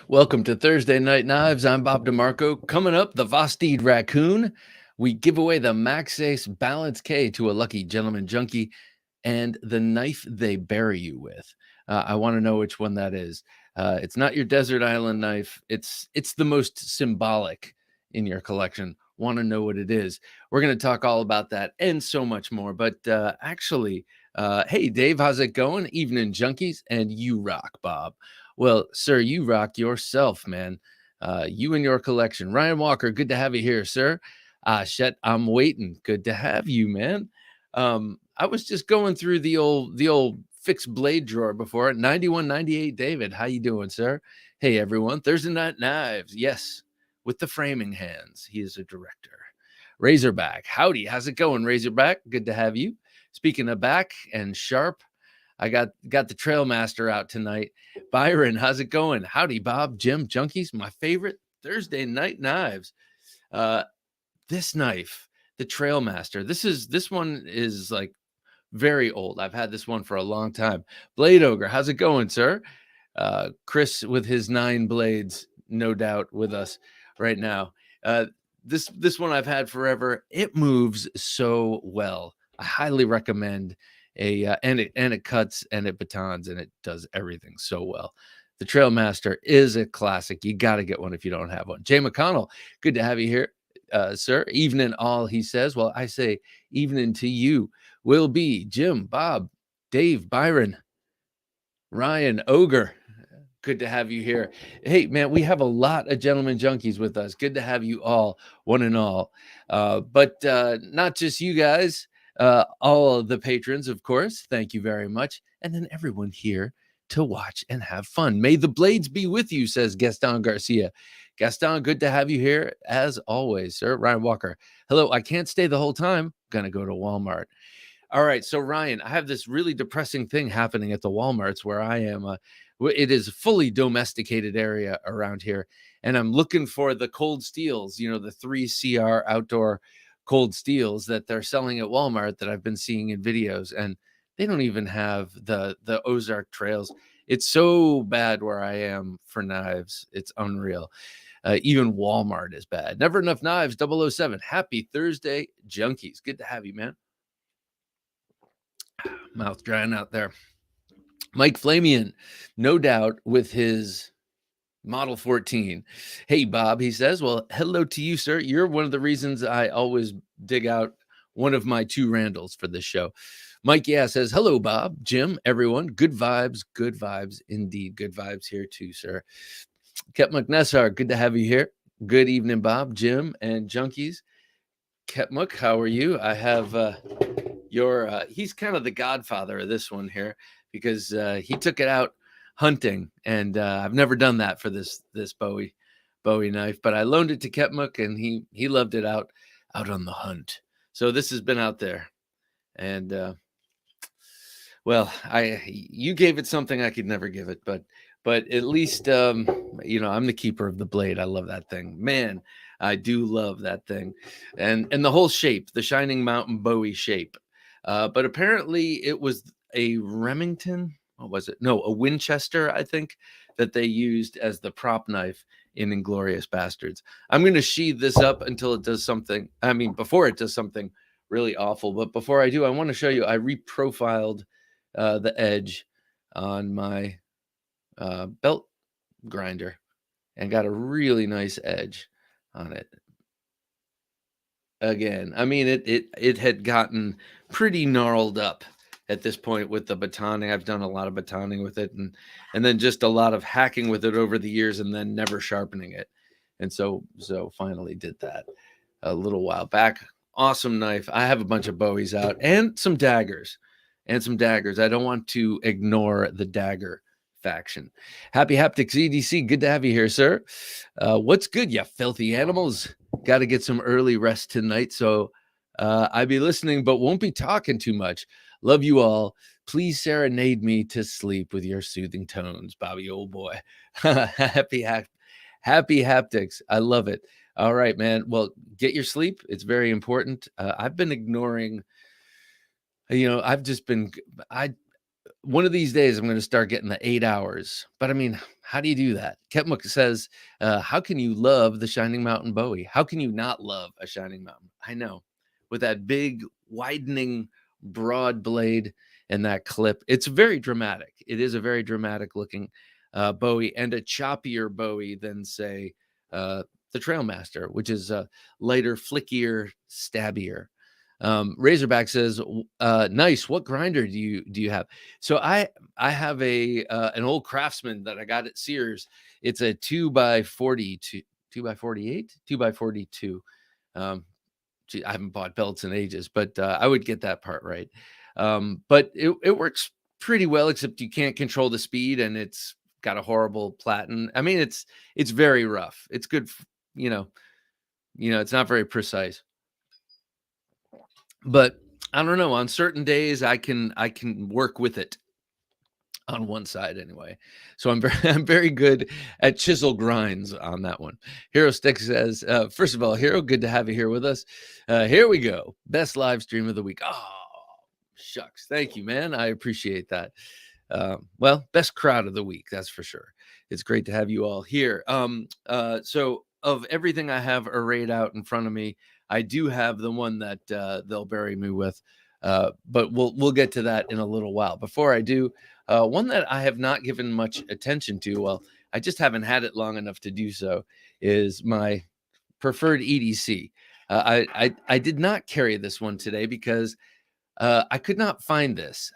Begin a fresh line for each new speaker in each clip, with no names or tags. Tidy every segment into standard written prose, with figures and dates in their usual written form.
Welcome to Thursday Night Knives. I'm Bob DeMarco. Coming up, the Vosteed Raccoon. We give away the Maxace Balance-K to a lucky gentleman junkie and the knife they bury you with. I want to know which one that is. It's not your desert island knife. It's the most symbolic in your collection. Want to know what it is? We're going to talk all about that and so much more. But hey, Dave, how's it going? Evening, junkies, and you rock, Bob. Well, sir, you rock yourself, man. You and your collection. Ryan Walker, good to have you here, sir. Shet, I'm waiting. Good to have you, man. I was just going through the old fixed blade drawer before. 9198 David, how you doing, sir? Hey, everyone. Thursday Night Knives. Yes, with the framing hands. He is a director. Razorback, howdy. How's it going, Razorback? Good to have you. Speaking of back and sharp, I got the Trailmaster out tonight. Byron, how's it going? Howdy, Bob, Jim, junkies. My favorite Thursday Night Knives. This knife, the Trailmaster. This one is like very old. I've had this one for a long time. Blade Ogre, how's it going, sir? Chris with his 9 blades, no doubt, with us right now. This one I've had forever. It moves so well. I highly recommend and it cuts and it batons and it does everything so well. The Trailmaster is a classic. You got to get one if you don't have one. Jay McConnell, good to have you here, sir. Evening all, he says. Well, I say evening to you. Will be Jim, Bob, Dave, Byron, Ryan, Ogre. Good to have you here. Hey, man, we have a lot of gentlemen junkies with us. Good to have you all, one and all. But not just you guys, all of the patrons, of course. Thank you very much. And then everyone here to watch and have fun. May the blades be with you, says Gaston Garcia. Gaston, good to have you here, as always, sir. Ryan Walker, hello. I can't stay the whole time. Gonna go to Walmart. All right, so Ryan, I have this really depressing thing happening at the Walmarts where I am. It is a fully domesticated area around here, and I'm looking for the cold steels, the 3CR outdoor cold steels that they're selling at Walmart that I've been seeing in videos, and they don't even have the Ozark trails. It's so bad where I am for knives. It's unreal. Even Walmart is bad. Never Enough Knives 007. Happy Thursday, junkies. Good to have you, man. Mouth drying out there. Mike Flamian, no doubt, with his Model 14. Hey, Bob, he says, well, hello to you, sir. You're one of the reasons I always dig out one of my 2 Randalls for this show. Mike, says, hello, Bob, Jim, everyone. Good vibes indeed. Good vibes here too, sir. Kep McNessar, good to have you here. Good evening, Bob, Jim, and junkies. Kepmuk, how are you? I have he's kind of the godfather of this one here because he took it out hunting, and I've never done that for this Bowie knife, but I loaned it to Kepmuk and he loved it out on the hunt. So this has been out there, and well, you gave it something I could never give it, but at least I'm the keeper of the blade. I love that thing, man. I do love that thing, and the whole shape, the Shining Mountain Bowie shape. But apparently it was a Remington. What was it? No, a Winchester, I think, that they used as the prop knife in Inglourious Bastards. I'm going to sheathe this up until it does something. I mean, before it does something really awful. But before I do, I want to show you, I reprofiled the edge on my belt grinder and got a really nice edge on it. Again, I mean, it had gotten pretty gnarled up at this point with the batoning. I've done a lot of batoning with it, and then just a lot of hacking with it over the years, and then never sharpening it. And so finally did that a little while back. Awesome knife. I have a bunch of Bowies out and some daggers. I don't want to ignore the dagger faction. Happy Haptics EDC, good to have you here, sir. What's good, you filthy animals? Got to get some early rest tonight, so I be listening but won't be talking too much. Love you all. Please serenade me to sleep with your soothing tones, Bobby, old boy. Happy haptics. I love it. All right, man. Well, get your sleep. It's very important. I've been ignoring, I've just been, one of these days I'm going to start getting the 8 hours. But I mean, How do you do that? Ketmuk says, how can you love the Shining Mountain Bowie? How can you not love a Shining Mountain? I know, with that big, widening, broad blade and that clip, it's very dramatic. It is a very dramatic looking Bowie, and a choppier Bowie than, say, uh, the Trailmaster, which is lighter, flickier, stabbier. Razorback says, "Nice. What grinder do you have?" So I have a an old Craftsman that I got at Sears. It's a 2x40 2x48 2x42. Um, I haven't bought belts in ages, but I would get that part right. But it works pretty well, except you can't control the speed, and it's got a horrible platen. I mean, it's very rough. It's good, you know, it's not very precise. But I don't know, on certain days, I can work with it on one side anyway. So I'm very I'm very good at chisel grinds on that one. Hero Stick says, first of all, Hero, good to have you here with us. Here we go. Best live stream of the week. Oh, shucks. Thank you, man. I appreciate that. Well, best crowd of the week, that's for sure. It's great to have you all here. So of everything I have arrayed out in front of me, I do have the one that they'll bury me with. But we'll get to that in a little while. Before I do, one that I have not given much attention to, well, I just haven't had it long enough to do so, is my preferred EDC. I did not carry this one today because I could not find this.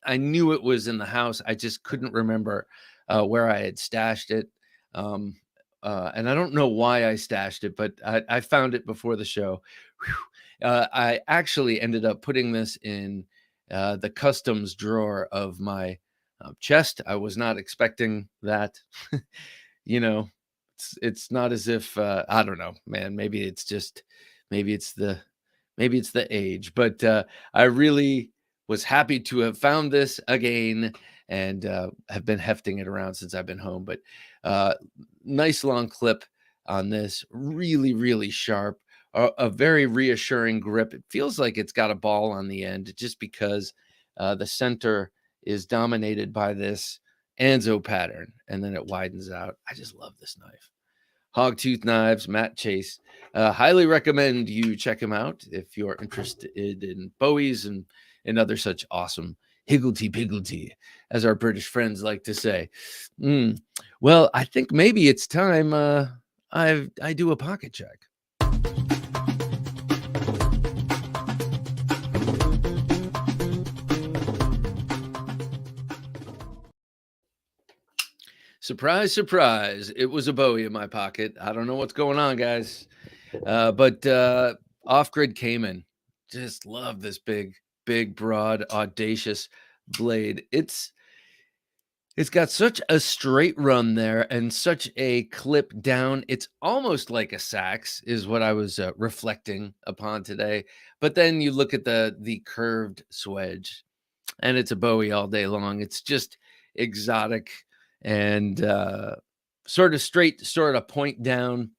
I knew it was in the house. I just couldn't remember where I had stashed it. Um, and I don't know why I stashed it, but I found it before the show. I actually ended up putting this in the customs drawer of my chest. I was not expecting that. you know, it's not as if I don't know, man. Maybe it's the maybe it's the age, but I really was happy to have found this again, and have been hefting it around since I've been home. But uh, nice long clip on this, really, really sharp, a very reassuring grip. It feels like it's got a ball on the end just because the center is dominated by this Anzo pattern, and then it widens out. I just love this knife. Hogtooth Knives, Matt Chase. Highly recommend you check him out if you're interested in Bowies and other such awesome higgledy piggledy, as our British friends like to say. Well, I think maybe it's time I do a pocket check. Surprise, surprise. It was a Bowie in my pocket. I don't know what's going on, guys. But Off-Grid Cayman. Just love this big, broad, audacious blade. It's got such a straight run there and such a clip down. It's almost like a sax, is what I was reflecting upon today. But then you look at the curved swedge, and it's a Bowie all day long. It's just exotic and sort of straight, sort of point down.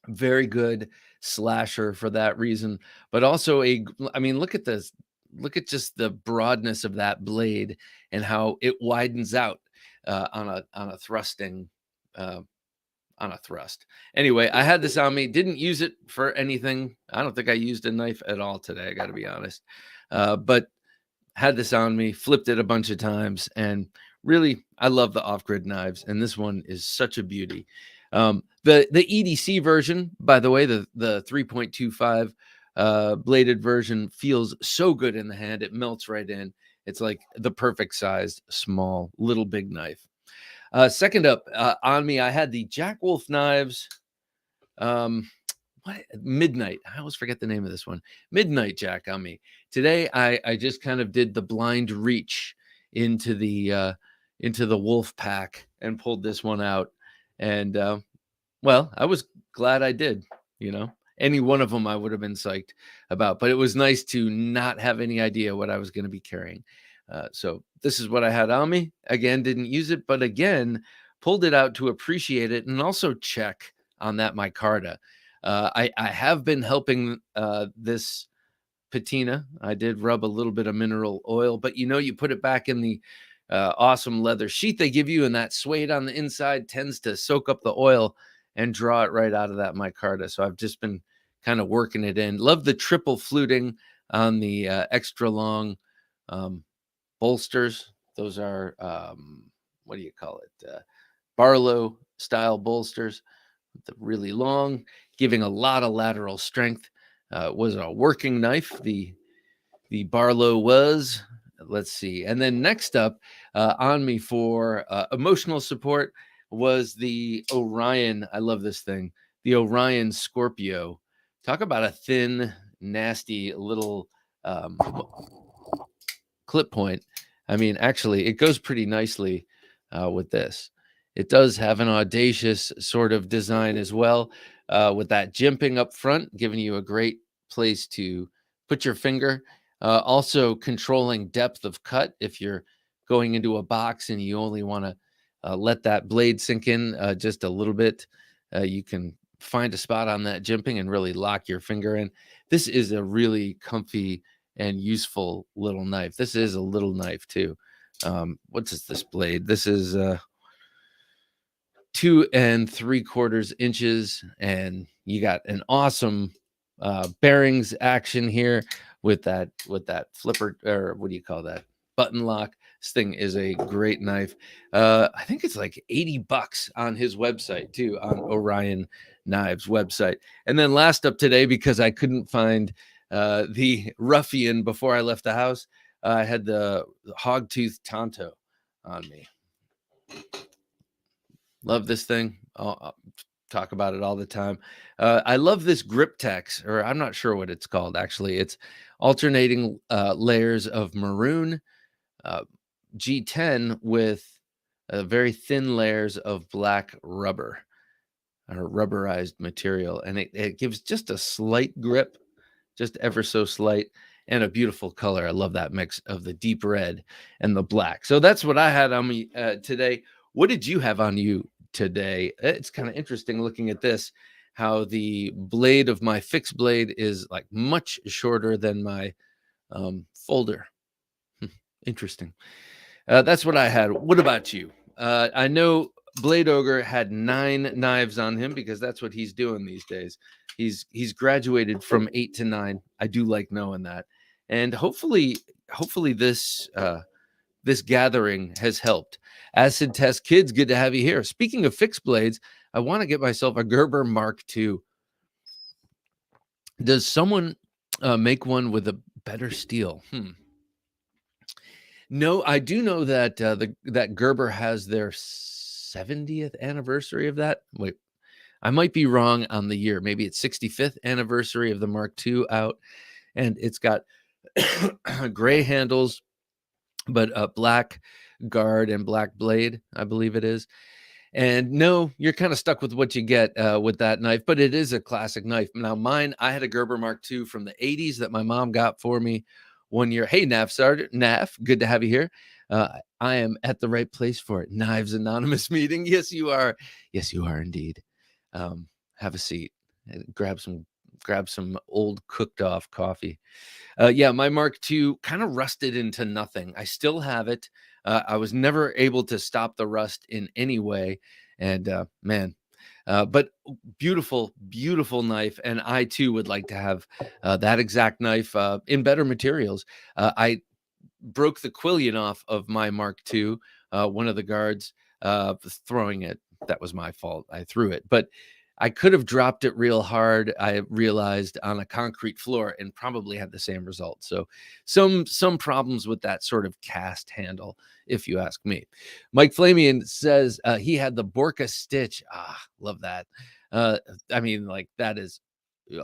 Very good slasher for that reason, but also I mean, look at this. Look at just the broadness of that blade and how it widens out on a thrusting on a thrust. Anyway, I had this on me. Didn't use it for anything. I don't think I used a knife at all today. I got to be honest. But had this on me, flipped it a bunch of times, and really, I love the off-grid knives, and this one is such a beauty. The EDC version, by the way, the 3.25 bladed version feels so good in the hand. It melts right in. It's like the perfect sized, small, little big knife. Second up on me, I had the Jack Wolf knives. What Midnight? I always forget the name of this one. Midnight Jack on me. Today, I just kind of did the blind reach into the wolf pack and pulled this one out. And well, I was glad I did. Any one of them I would have been psyched about, but it was nice to not have any idea what I was going to be carrying. So this is what I had on me. Again, didn't use it, but again, pulled it out to appreciate it and also check on that micarta. I have been helping this patina. I did rub a little bit of mineral oil, but you put it back in the Awesome leather sheath they give you, and that suede on the inside tends to soak up the oil and draw it right out of that micarta. So I've just been kind of working it in. Love the triple fluting on the extra long um, bolsters. Those are what do you call it? Barlow style bolsters, the really long, giving a lot of lateral strength. Was a working knife. The Barlow was. Let's see. And then next up on me for emotional support was the Orion. I love this thing. The Orion Scorpio. Talk about a thin, nasty little um, clip point. I mean, actually, it goes pretty nicely with this. It does have an audacious sort of design as well, with that jimping up front, giving you a great place to put your finger. Also, controlling depth of cut. If you're going into a box and you only want to let that blade sink in just a little bit, you can find a spot on that jimping and really lock your finger in. This is a really comfy and useful little knife. This is a little knife too. What is this blade? This is 2 3/4 inches, and you got an awesome bearings action here with that flipper, or what do you call that, button lock. This thing is a great knife. I think it's like $80 on his website too, on Orion Knives website. And then last up today, because I couldn't find the ruffian before I left the house, I had the hogtooth Tonto on me. Love this thing. I'll talk about it all the time. I love this grip tex, or I'm not sure what it's called actually. It's alternating layers of maroon G10 with very thin layers of black rubber, or rubberized material, and it gives just a slight grip, just ever so slight, and a beautiful color. I love that mix of the deep red and the black. So that's what I had on me today. What did you have on you today? It's kind of interesting looking at this, how the blade of my fixed blade is like much shorter than my folder. Interesting. That's what I had. What about you? I know Blade Ogre had 9 knives on him because that's what he's doing these days. He's graduated from 8 to 9. I do like knowing that, and hopefully this this gathering has helped. Acid Test Kids, good to have you here. Speaking of fixed blades, I want to get myself a Gerber Mark II. Does someone make one with a better steel? No, I do know that that Gerber has their 70th anniversary of that. Wait, I might be wrong on the year. Maybe it's 65th anniversary of the Mark II out, and it's got gray handles, but a black guard and black blade, I believe it is. And no, you're kind of stuck with what you get with that knife, but it is a classic knife. Now, mine, I had a Gerber Mark II from the 80s that my mom got for me one year. Hey, NAF Sergeant, NAF, good to have you here. I am at the right place for it. Knives Anonymous meeting. Yes, you are. Yes, you are indeed. Have a seat. Grab some old cooked off coffee. Yeah, my Mark II kind of rusted into nothing. I still have it. I was never able to stop the rust in any way. And man, but beautiful, beautiful knife. And I too would like to have that exact knife in better materials. I broke the quillion off of my Mark II, one of the guards, throwing it. That was my fault. I threw it. But I could have dropped it real hard, I realized, on a concrete floor and probably had the same result. So some problems with that sort of cast handle, if you ask me. Mike Flamian says he had the Borka stitch. Love that. I mean, like, that is,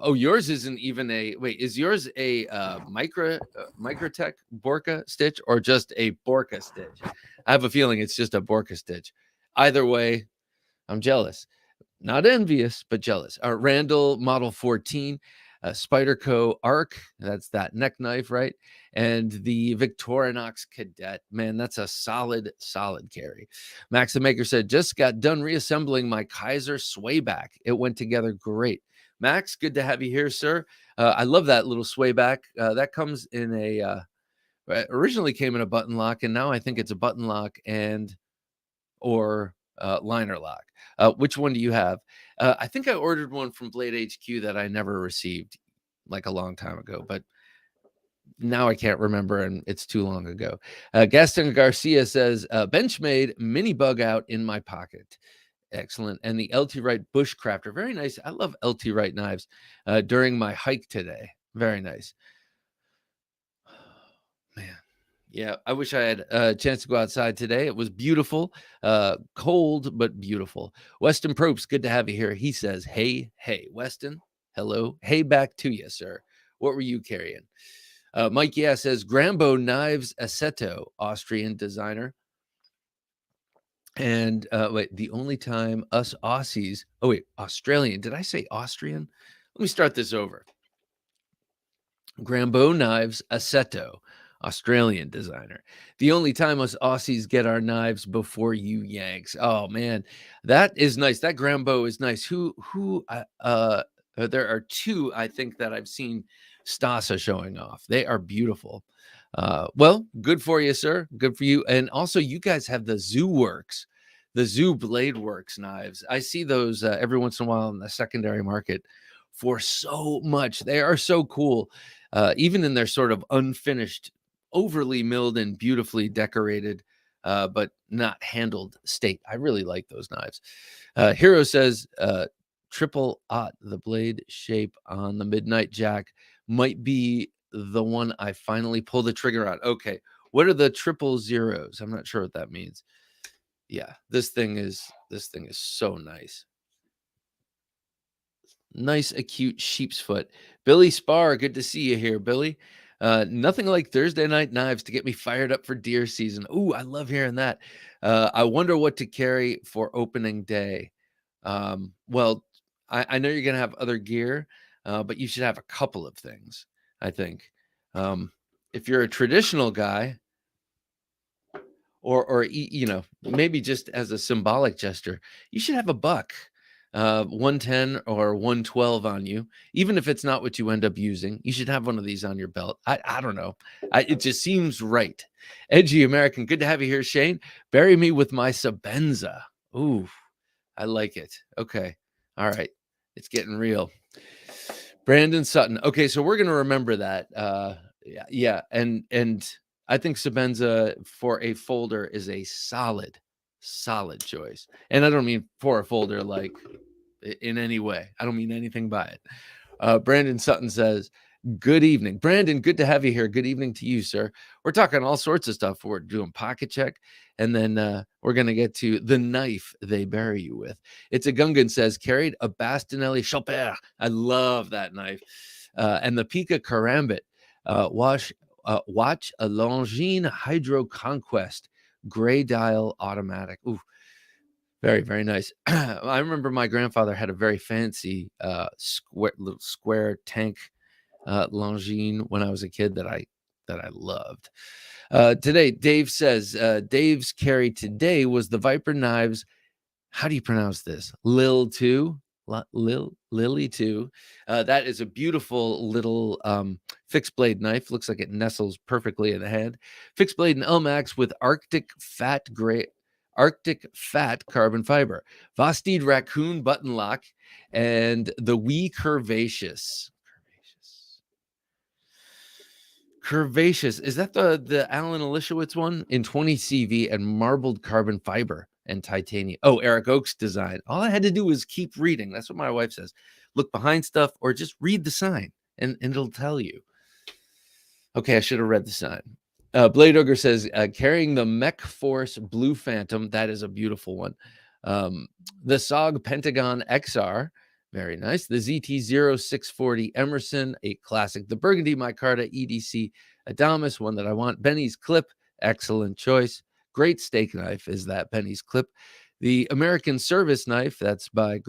oh, yours isn't even a, wait, is yours a Microtech Borka stitch or just a Borka stitch? I have a feeling it's just a Borka stitch. Either way, I'm jealous. Not envious, but jealous. Randall Model 14, Spyderco Arc. That's that neck knife, right? And the Victorinox Cadet. Man, that's a solid carry. Max the Maker said, just got done reassembling my Kaiser swayback. It went together great. Max, good to have you here, sir. I love that little swayback. That comes in a Originally came in a button lock, and now I think it's a button lock and or liner lock. Which one do you have? I think I ordered one from Blade HQ that I never received, like a long time ago, but now I can't remember, and it's too long ago. Gaston Garcia says, Benchmade mini bug out in my pocket. Excellent. And the LT Wright Bushcrafter. Very nice. I love LT Wright knives during my hike today. Very nice. Man. Yeah, I wish I had a chance to go outside today. It was beautiful, cold, but beautiful. Weston Probst, good to have you here. He says, hey, Weston, hello. Hey, back to you, sir. What were you carrying? Mike, says, Grambo Knives Assetto, Austrian designer. And wait, the only time us Aussies, Australian. Did I say Austrian? Let me start this over. Grambo Knives Assetto, Australian designer. The only time us Aussies get our knives before you Yanks. Oh man, that is nice. That Grambo is nice. There are two I think that I've seen Stasa showing off. They are beautiful. Well, good for you, sir. Good for you. And also, you guys have the Zoo Works, the Zoo Blade Works knives. I see those every once in a while in the secondary market for so much. They are so cool, even in their sort of unfinished, overly milled and beautifully decorated, but not handled state. I really like those knives. Hero says, triple aught, the blade shape on the Midnight Jack might be the one I finally pull the trigger on. Okay, what are the 000s? I'm not sure what that means. Yeah, this thing is so nice. Nice acute sheep's foot. Billy Spar, good to see you here, Billy. Nothing like Thursday night knives to get me fired up for deer season. Ooh, I love hearing that. I wonder what to carry for opening day. Well, I know you're gonna have other gear, but you should have a couple of things, I think. If you're a traditional guy, or maybe just as a symbolic gesture, you should have a buck, 110 or 112 on you. Even if it's not what you end up using, you should have one of these on your belt. I don't know. It just seems right. Edgy American, good to have you here, Shane. Bury me with my Sabenza. Ooh, I like it. Okay. All right. It's getting real. Brandon Sutton. Okay, so we're gonna remember that. Yeah. And I think Sabenza for a folder is a solid choice. And I don't mean for a folder like in any way. I don't mean anything by it. Brandon Sutton says, good evening. Brandon, good to have you here. Good evening to you, sir. We're talking all sorts of stuff. We're doing pocket check, and then we're going to get to the knife they bury you with. It's a Gungan says, carried a Bastinelli Chopper. I love that knife. And the Pika Karambit. Watch a Longines Hydro Conquest gray dial automatic. Ooh, very, very nice. I remember my grandfather had a very fancy little square tank Longines when I was a kid that I loved. Today, Dave says, Dave's carry today was the Viper knives. How do you pronounce this? Lily 2. That is a beautiful little fixed blade knife. Looks like it nestles perfectly in the hand. Fixed blade and Elmax with Arctic fat carbon fiber, Vosteed raccoon button lock, and the Wee Curvaceous. Curvaceous. Is that the Alan Elishewitz one in 20 CV and marbled carbon fiber and titanium? Oh, Eric Oak's design. All I had to do was keep reading. That's what my wife says. Look behind stuff or just read the sign and it'll tell you. Okay, I should have read the sign. Blade Ogre says, carrying the Mech Force Blue Phantom. That is a beautiful one. The SOG Pentagon XR. Very nice. The ZT0640 Emerson, a classic. The Burgundy Micarta EDC Adamas, one that I want. Benny's Clip, excellent choice. Great steak knife is that Benny's Clip. The American Service Knife, that's by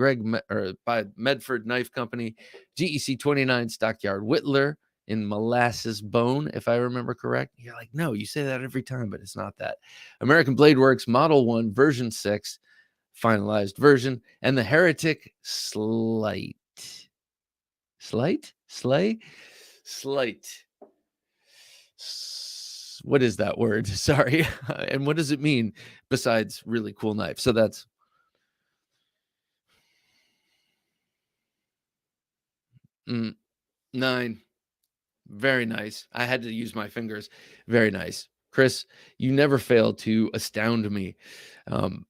by Medford Knife Company. GEC 29 Stockyard Whittler in molasses bone, if I remember correct. You're like, no, you say that every time, but it's not that. American Blade Works Model 1, version 6. Finalized version, and the Heretic Slate. what is that word? Sorry. And what does it mean besides really cool knife? So that's 9. Very nice. I had to use my fingers. Very nice. Chris, you never fail to astound me. Um,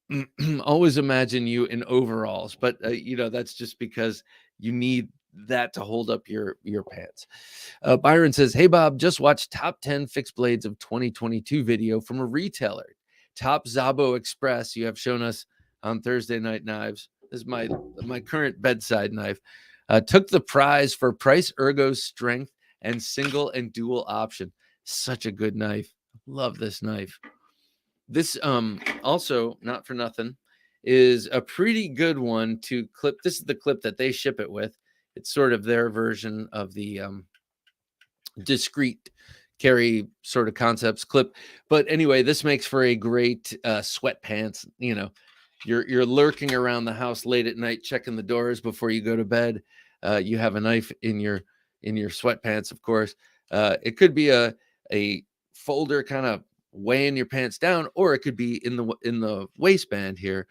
always imagine you in overalls, but that's just because you need that to hold up your pants. Byron says, "Hey Bob, just watched top 10 fixed blades of 2022 video from a retailer. Top Zabo Express you have shown us on Thursday Night Knives. This is my current bedside knife. Took the prize for price, ergo, strength, and single and dual option. Such a good knife. Love this knife. This also, not for nothing, is a pretty good one to clip. This is the clip that they ship it with. It's sort of their version of the discreet carry sort of concepts clip. But anyway, this makes for a great sweatpants. You're lurking around the house late at night, checking the doors before you go to bed. You have a knife in your sweatpants, of course. It could be a folder kind of weighing your pants down, or it could be in the waistband here,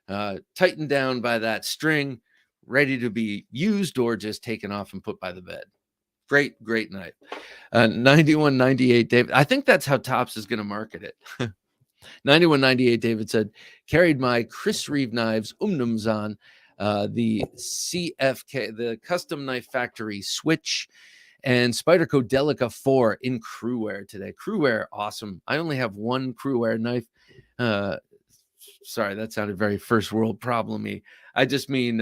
tightened down by that string, ready to be used or just taken off and put by the bed. Great knife. 9198 David. I think that's how Topps is going to market it. 9198 David said, carried my Chris Reeve knives Umnums on the CFK, the Custom Knife Factory Switch, and Spyderco Delica 4 in crewwear today. Crewwear, awesome. I only have one crewwear knife. Sorry, that sounded very first world problem-y. I just mean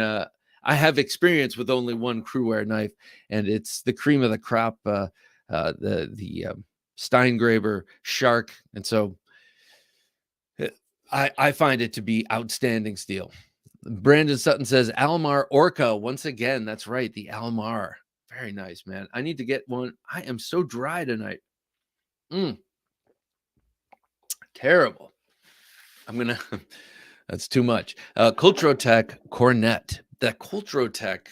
I have experience with only one crewwear knife, and it's the cream of the crop, the Steingraber Shark, and so I find it to be outstanding steel. Brandon Sutton says Almar Orca once again. That's right, the Almar. Very nice, man. I need to get one. I am so dry tonight. Terrible. I'm gonna. That's too much. Cultrotech Cornet. The Cultrotech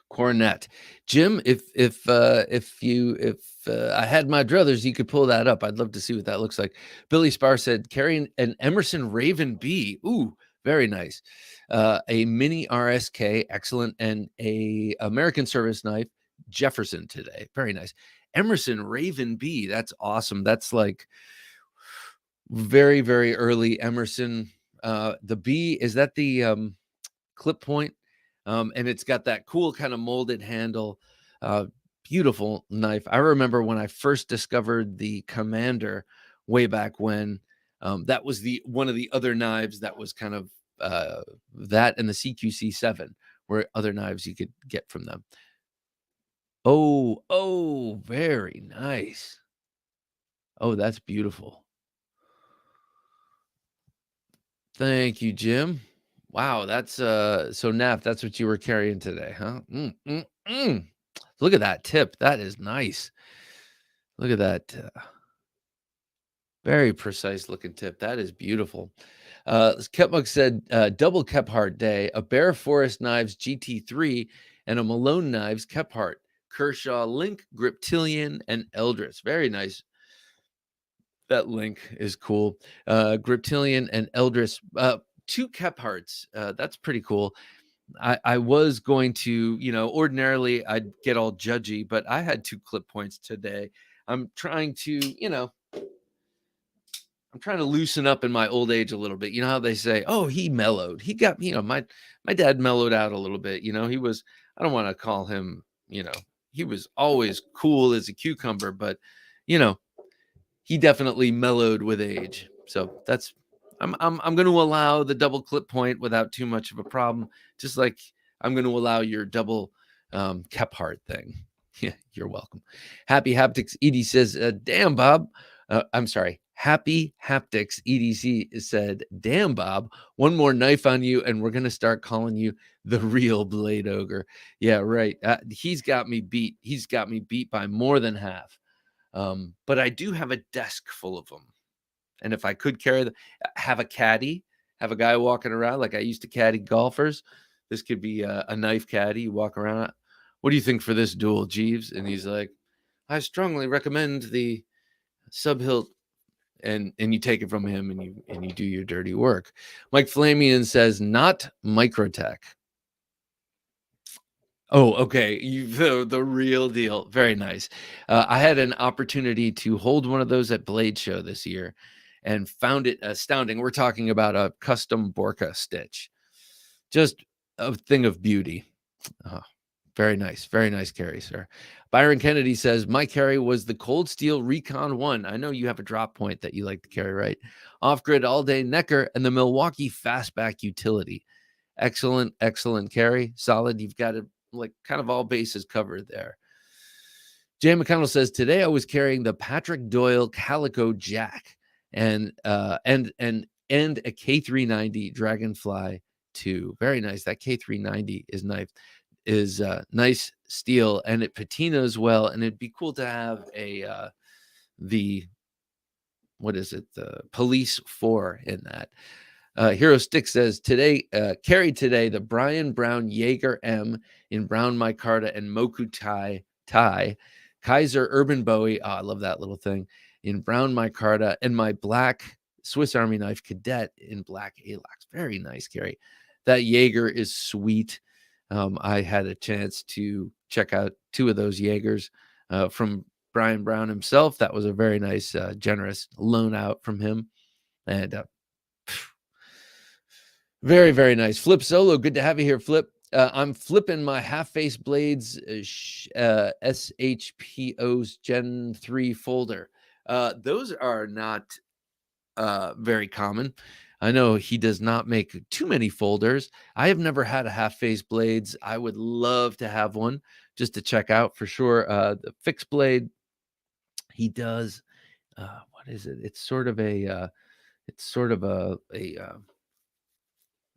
Cornet. Jim, if I had my druthers, you could pull that up. I'd love to see what that looks like. Billy Spar said carrying an Emerson Raven B. Ooh, very nice. A mini RSK, excellent, and a American Service knife Jefferson today. Very nice. Emerson Raven B. That's awesome. That's like very, very early Emerson. The B, is that the clip point? And it's got that cool kind of molded handle. Beautiful knife. I remember when I first discovered the Commander way back when. That was one of the other knives that was kind of that and the CQC7 were other knives you could get from them. Oh, very nice. Oh, that's beautiful. Thank you, Jim. Wow, that's so Naf, that's what you were carrying today, huh? Look at that tip. That is nice. Look at that. Very precise looking tip. That is beautiful. Kepmug said, double Kephart day, a Bear Forest Knives GT3 and a Malone Knives Kephart, Kershaw Link, Griptilian, and Eldris. Very nice. That link is cool. Griptilian and Eldris, 2 Kepharts. That's pretty cool. I was going to, ordinarily I'd get all judgy, but I had 2 clip points today. I'm trying to, loosen up in my old age a little bit. You know how they say, oh, he mellowed. He got, my dad mellowed out a little bit. He was, I don't want to call him, he was always cool as a cucumber, but, he definitely mellowed with age. So that's, I'm going to allow the double clip point without too much of a problem. Just like I'm going to allow your double Kephart thing. Yeah, you're welcome. Happy Haptics Edie says, damn, Bob. I'm sorry. Happy Haptics EDC said, damn, Bob, one more knife on you, and we're going to start calling you the real Blade Ogre. Yeah, right. He's got me beat. He's got me beat by more than half. But I do have a desk full of them. And if I could have a caddy, have a guy walking around like I used to caddy golfers, this could be a knife caddy. You walk around. What do you think for this duel, Jeeves? And he's like, I strongly recommend the sub hilt, and you take it from him, and you do your dirty work. Mike Flamian says, not Microtech. Oh, okay. You the real deal. Very nice. I had an opportunity to hold one of those at Blade Show this year and found it astounding. We're talking about a custom Borka stitch. Just a thing of beauty. Oh, very nice. Very nice carry, sir. Byron Kennedy says, my carry was the Cold Steel Recon 1. I know you have a drop point that you like to carry, right? Off-grid all-day Necker and the Milwaukee Fastback Utility. Excellent, excellent carry. Solid. You've got it like kind of all bases covered there. Jay McConnell says, today I was carrying the Patrick Doyle Calico Jack and a K390 Dragonfly 2. Very nice. That K390 is nice steel, and it patinas well, and it'd be cool to have the Police 4 in that. Hero Stick says, carried today the Brian Brown Jaeger M in brown micarta and Moku tie, Kaiser Urban Bowie. Oh, I love that little thing in brown micarta, and my black Swiss Army knife cadet in black Alox. Very nice carry. That Jaeger is sweet. I had a chance to check out 2 of those Jaegers from Brian Brown himself. That was a very nice, generous loan out from him. And very, very nice. Flip Solo, good to have you here, Flip. I'm flipping my half-face blades SHPO's Gen 3 folder. Those are not very common. I know he does not make too many folders. I have never had a half-face blades. I would love to have one just to check out for sure. The fixed blade, he does. What is it? It's sort of a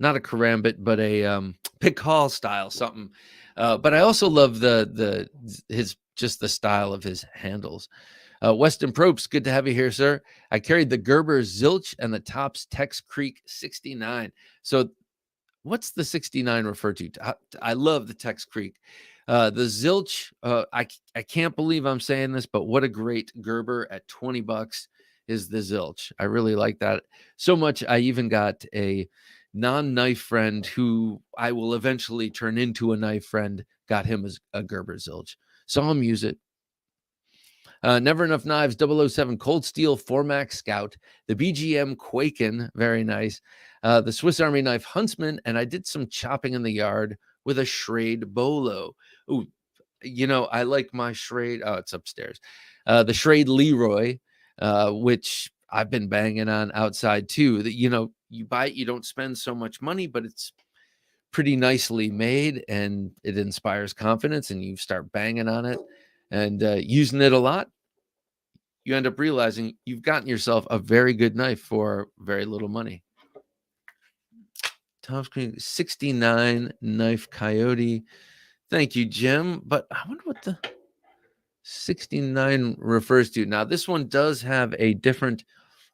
not a karambit, but a pick hall style something. But I also love the style of his handles. Weston Probst, good to have you here, sir. I carried the Gerber Zilch and the Tops Tex Creek 69. So what's the 69 refer to? I love the Tex Creek. The Zilch, I can't believe I'm saying this, but what a great Gerber at $20 is the Zilch. I really like that so much. I even got a non-knife friend who I will eventually turn into a knife friend, got him as a Gerber Zilch. Saw him use it. Never Enough Knives 007 Cold Steel Formax Scout, the BGM Quaken, very nice. The Swiss Army Knife Huntsman, and I did some chopping in the yard with a Schrade Bolo. Ooh, I like my Schrade. Oh, it's upstairs. The Schrade Leroy, which I've been banging on outside too. That you buy it, you don't spend so much money, but it's pretty nicely made and it inspires confidence, and you start banging on it and using it a lot. You end up realizing you've gotten yourself a very good knife for very little money. Tom Screen 69 Knife Coyote. Thank you, Jim. But I wonder what the 69 refers to. Now, this one does have a different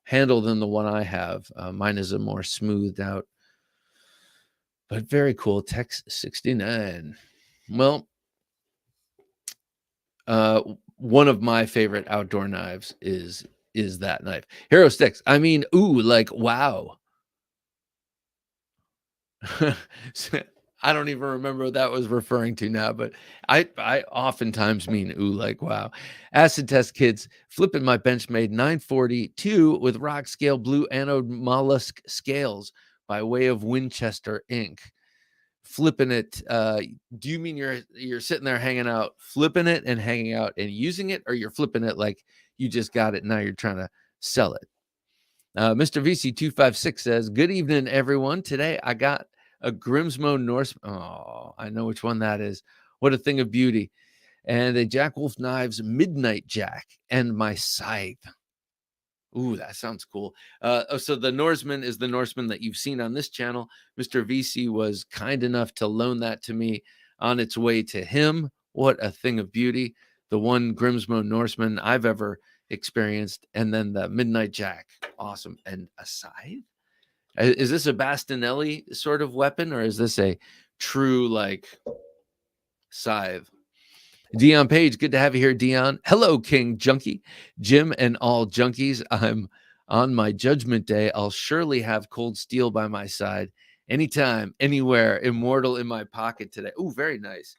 handle than the one I have. Mine is a more smoothed out, but very cool. Tex 69. Well, one of my favorite outdoor knives is that knife. Hero Sticks. I mean, ooh, like, wow. I don't even remember what that was referring to now, but I oftentimes mean ooh, like wow. Acid Test Kids, flipping my Benchmade 942 with rock scale blue anode mollusk scales by way of Winchester ink. Flipping it. Do you mean you're sitting there hanging out, flipping it and hanging out and using it, or you're flipping it like you just got it and now you're trying to sell it? Mr. VC256 says, good evening, everyone. Today I got a Grimsmo Norse. Oh, I know which one that is. What a thing of beauty. And a Jack Wolf Knives Midnight Jack and my scythe. Ooh, that sounds cool. So the Norseman is the Norseman that you've seen on this channel. Mr. VC was kind enough to loan that to me on its way to him. What a thing of beauty. The one Grimsmo Norseman I've ever experienced. And then the Midnight Jack. Awesome. And a scythe? Is this a Bastinelli sort of weapon, or is this a true like scythe? Dion Page, good to have you here, Dion. Hello, King Junkie, Jim, and all junkies. I'm on my judgment day. I'll surely have cold steel by my side anytime, anywhere. Immortal in my pocket today. Oh, very nice.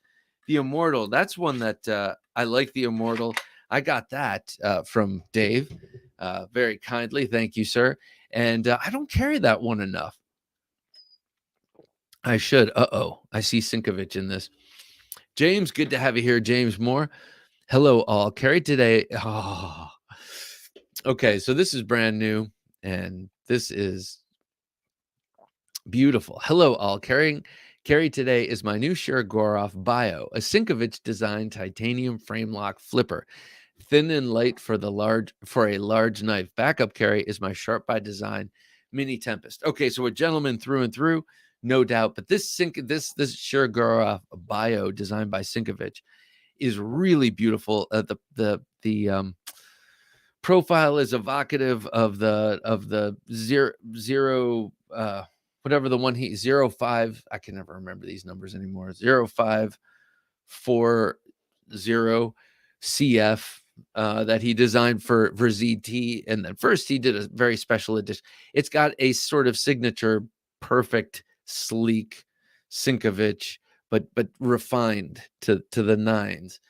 The Immortal. That's one that I like. The Immortal. I got that from Dave very kindly. Thank you, sir. And I don't carry that one enough. I should. I see Sinkovich in this. James, good to have you here, James Moore. Hello, all. Carry today. Oh. Okay, so this is brand new, and this is beautiful. Hello, all. Carry today is my new Shirogorov Bio, a Sinkovich designed titanium frame lock flipper, thin and light for a large knife. Backup carry is my Sharp by Design Mini Tempest. Okay, so a gentleman through and through, no doubt. But this Shirogorov Bio designed by Sinkovich is really beautiful. The profile is evocative of the zero whatever the one 05. I can never remember these numbers anymore. 0540 CF that he designed for ZT, and then first he did a very special edition. It's got a sort of signature, perfect, sleek Sinkovich, but refined to the nines,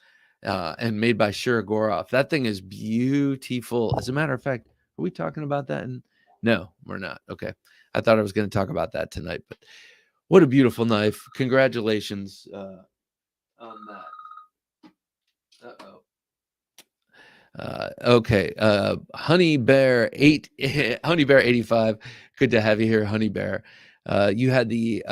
and made by Shirogorov. That thing is beautiful. As a matter of fact, are we talking about that? No, we're not. Okay. I thought I was going to talk about that tonight, but what a beautiful knife. Congratulations on that. Okay. Honey Bear 85. Good to have you here, Honey Bear. You had the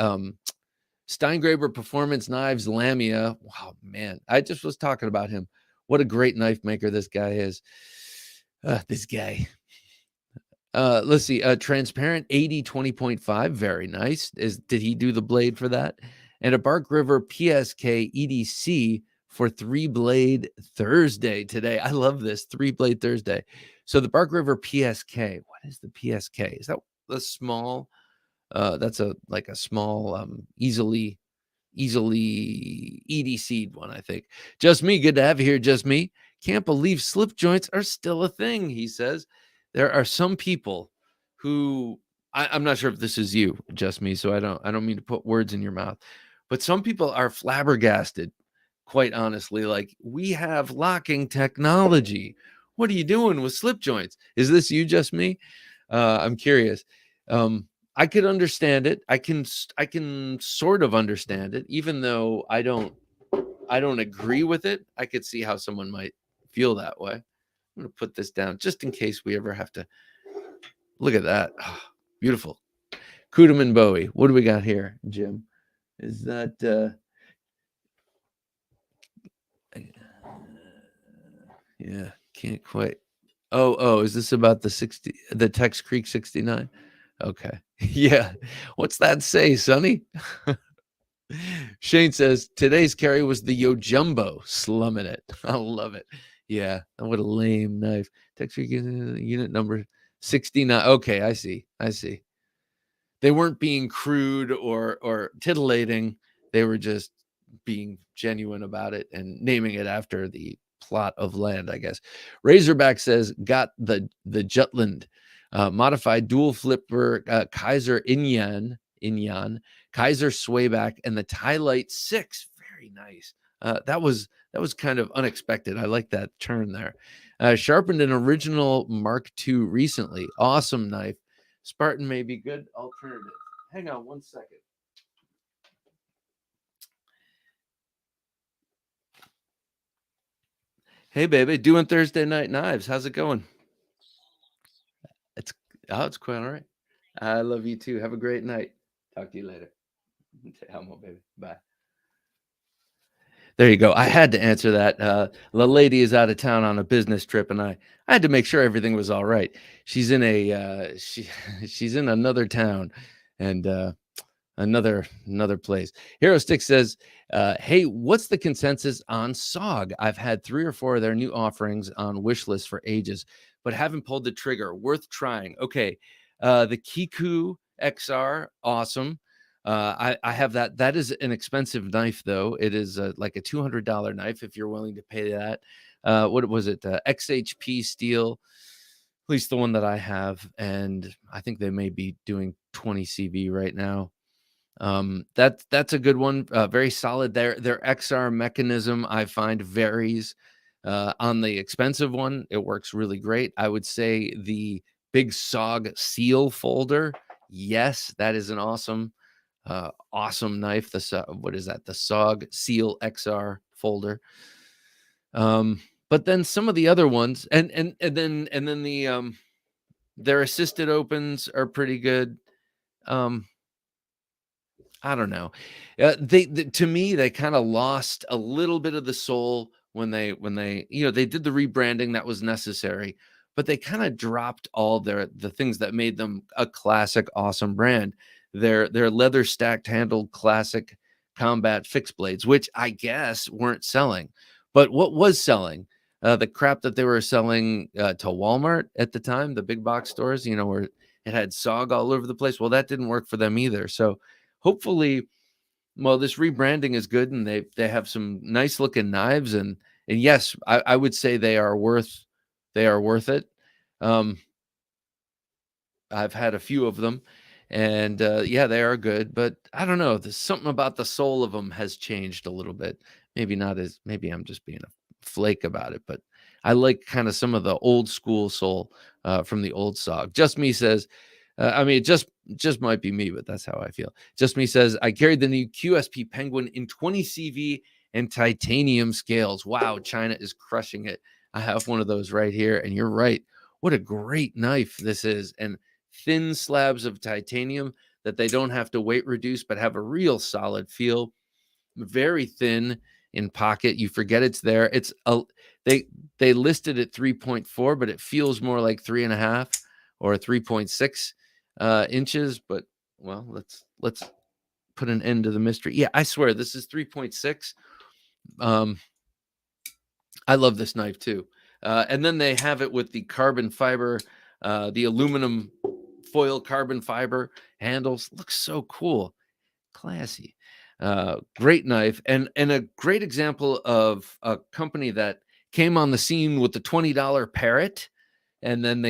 Steingraber Performance Knives Lamia. Wow, man. I just was talking about him. What a great knife maker this guy is. This guy. Let's see. Transparent 80 20.5. Very nice. Did he do the blade for that? And a Bark River PSK EDC for 3-blade Thursday today. I love this 3-blade Thursday. So the Bark River PSK. What is the PSK? Is that the small? That's a small, easily EDC'd one, I think. Just me. Good to have you here. Just me. Can't believe slip joints are still a thing, he says. There are some people who I'm not sure if this is you, just me, so I don't mean to put words in your mouth, but some people are flabbergasted, quite honestly. Like, we have locking technology. What are you doing with slip joints? Is this you, just me? I'm curious. I could understand it. I can sort of understand it, even though I don't agree with it. I could see how someone might feel that way. I'm going to put this down just in case we ever have to look at that. Oh, beautiful. Kudeman Bowie. What do we got here, Jim? Is that yeah, can't quite. Oh, is this about the Tex Creek 69? Okay. Yeah. What's that say, Sonny? Shane says today's carry was the Yo Jumbo, slumming it. I love it. Yeah, what a lame knife. Tex Creek unit number 69. Okay, I see. They weren't being crude or titillating. They were just being genuine about it and naming it after the plot of land, I guess. Razorback says got the Jutland modified dual flipper Kaiser Inyan Kaiser Swayback and the Tylite 6. Very nice. That was kind of unexpected. I like that turn there. Sharpened an original Mark II recently. Awesome knife. Spartan may be good alternative. Hang on one second. Hey, baby, doing Thursday night knives. How's it going? It's quite all right. I love you too. Have a great night. Talk to you later. Helmo, baby. Bye. There you go. I had to answer that. The lady is out of town on a business trip, and I had to make sure everything was all right. She's in she's in another town, and another place. Hero Stick says, hey, what's the consensus on SOG? I've had 3 or 4 of their new offerings on wish list for ages, but haven't pulled the trigger. Worth trying. Okay. The Kiku XR, awesome. I have that. That is an expensive knife, though. It is like a $200 knife if you're willing to pay that. What was it? XHP steel, at least the one that I have, and I think they may be doing 20 CV right now. That's a good one. Very solid. Their XR mechanism I find varies. On the expensive one, it works really great. I would say the big SOG seal folder. Yes, that is an awesome knife. What is that? The SOG Seal XR folder. But then some of the other ones, and then their assisted opens are pretty good. Um, I don't know. To me, they kind of lost a little bit of the soul when they they did the rebranding that was necessary, but they kind of dropped all the things that made them a classic, awesome brand. Their leather stacked handled classic combat fixed blades, which I guess weren't selling, but what was selling? The crap that they were selling to Walmart at the time, the big box stores, where it had SOG all over the place. Well, that didn't work for them either. So hopefully, well, this rebranding is good, and they have some nice looking knives, and yes, I would say they are worth it. Um, I've had a few of them, and yeah, they are good. But I don't know. There's something about the soul of them has changed a little bit. Maybe I'm just being a flake about it, but I like kind of some of the old school soul from the old SOG. Just me says, I mean, it just might be me, but that's how I feel. Just me says I carried the new QSP Penguin in 20 CV and titanium scales. Wow, China is crushing it. I have one of those right here, and you're right. What a great knife this is, and thin slabs of titanium that they don't have to weight reduce, but have a real solid feel. Very thin in pocket. You forget it's there. They they listed at 3.4, but it feels more like 3.5 or 3.6 inches. But well, let's put an end to the mystery. Yeah, I swear this is 3.6. Um, I love this knife too. And then they have it with the carbon fiber, the aluminum foil carbon fiber handles. Looks so cool, classy. Great knife, and a great example of a company that came on the scene with the $20 parrot, and then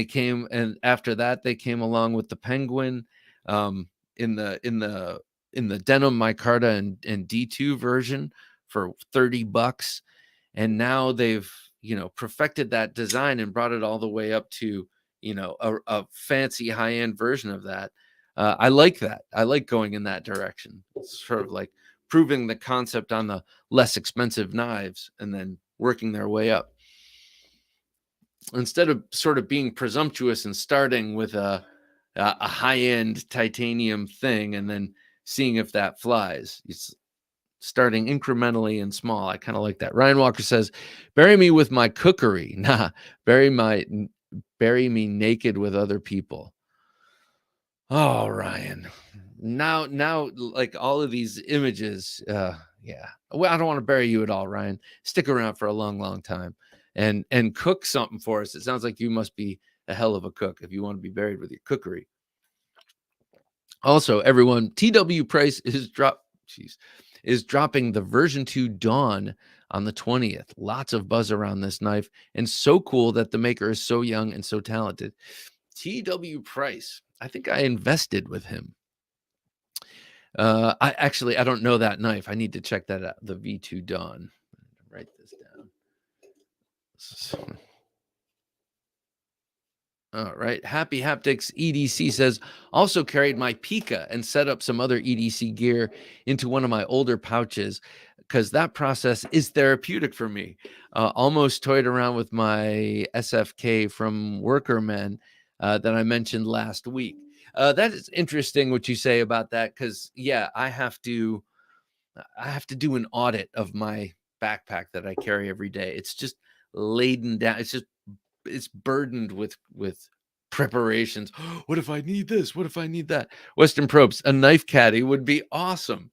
and after that they came along with the penguin, um, in the denim micarta and D2 version for $30, and now they've perfected that design and brought it all the way up to a fancy high end version of that. I like that. I like going in that direction. It's sort of like proving the concept on the less expensive knives and then working their way up instead of sort of being presumptuous and starting with a high end titanium thing and then seeing if that flies. It's starting incrementally and small. I kind of like that. Ryan Walker says, "Bury me with my cookery." Nah, bury my bury me naked with other people. Oh, Ryan. Now, like all of these images, yeah. Well, I don't want to bury you at all, Ryan. Stick around for a long, long time, and cook something for us. It sounds like you must be a hell of a cook if you want to be buried with your cookery. Also, everyone, TW Price is dropping the version 2 Dawn on the 20th. Lots of buzz around this knife, and so cool that the maker is so young and so talented. TW Price. I think I invested with him. I don't know that knife. I need to check that out. The V2 Dawn. Write this down. All right. Happy Haptics EDC says, also carried my Pika and set up some other EDC gear into one of my older pouches because that process is therapeutic for me. Almost toyed around with my SFK from Workerman that I mentioned last week. That is interesting what you say about that because, yeah, I have to do an audit of my backpack that I carry every day. It's just laden down. It's burdened with preparations. What if I need this? What if I need that? Western Probes, a knife caddy would be awesome.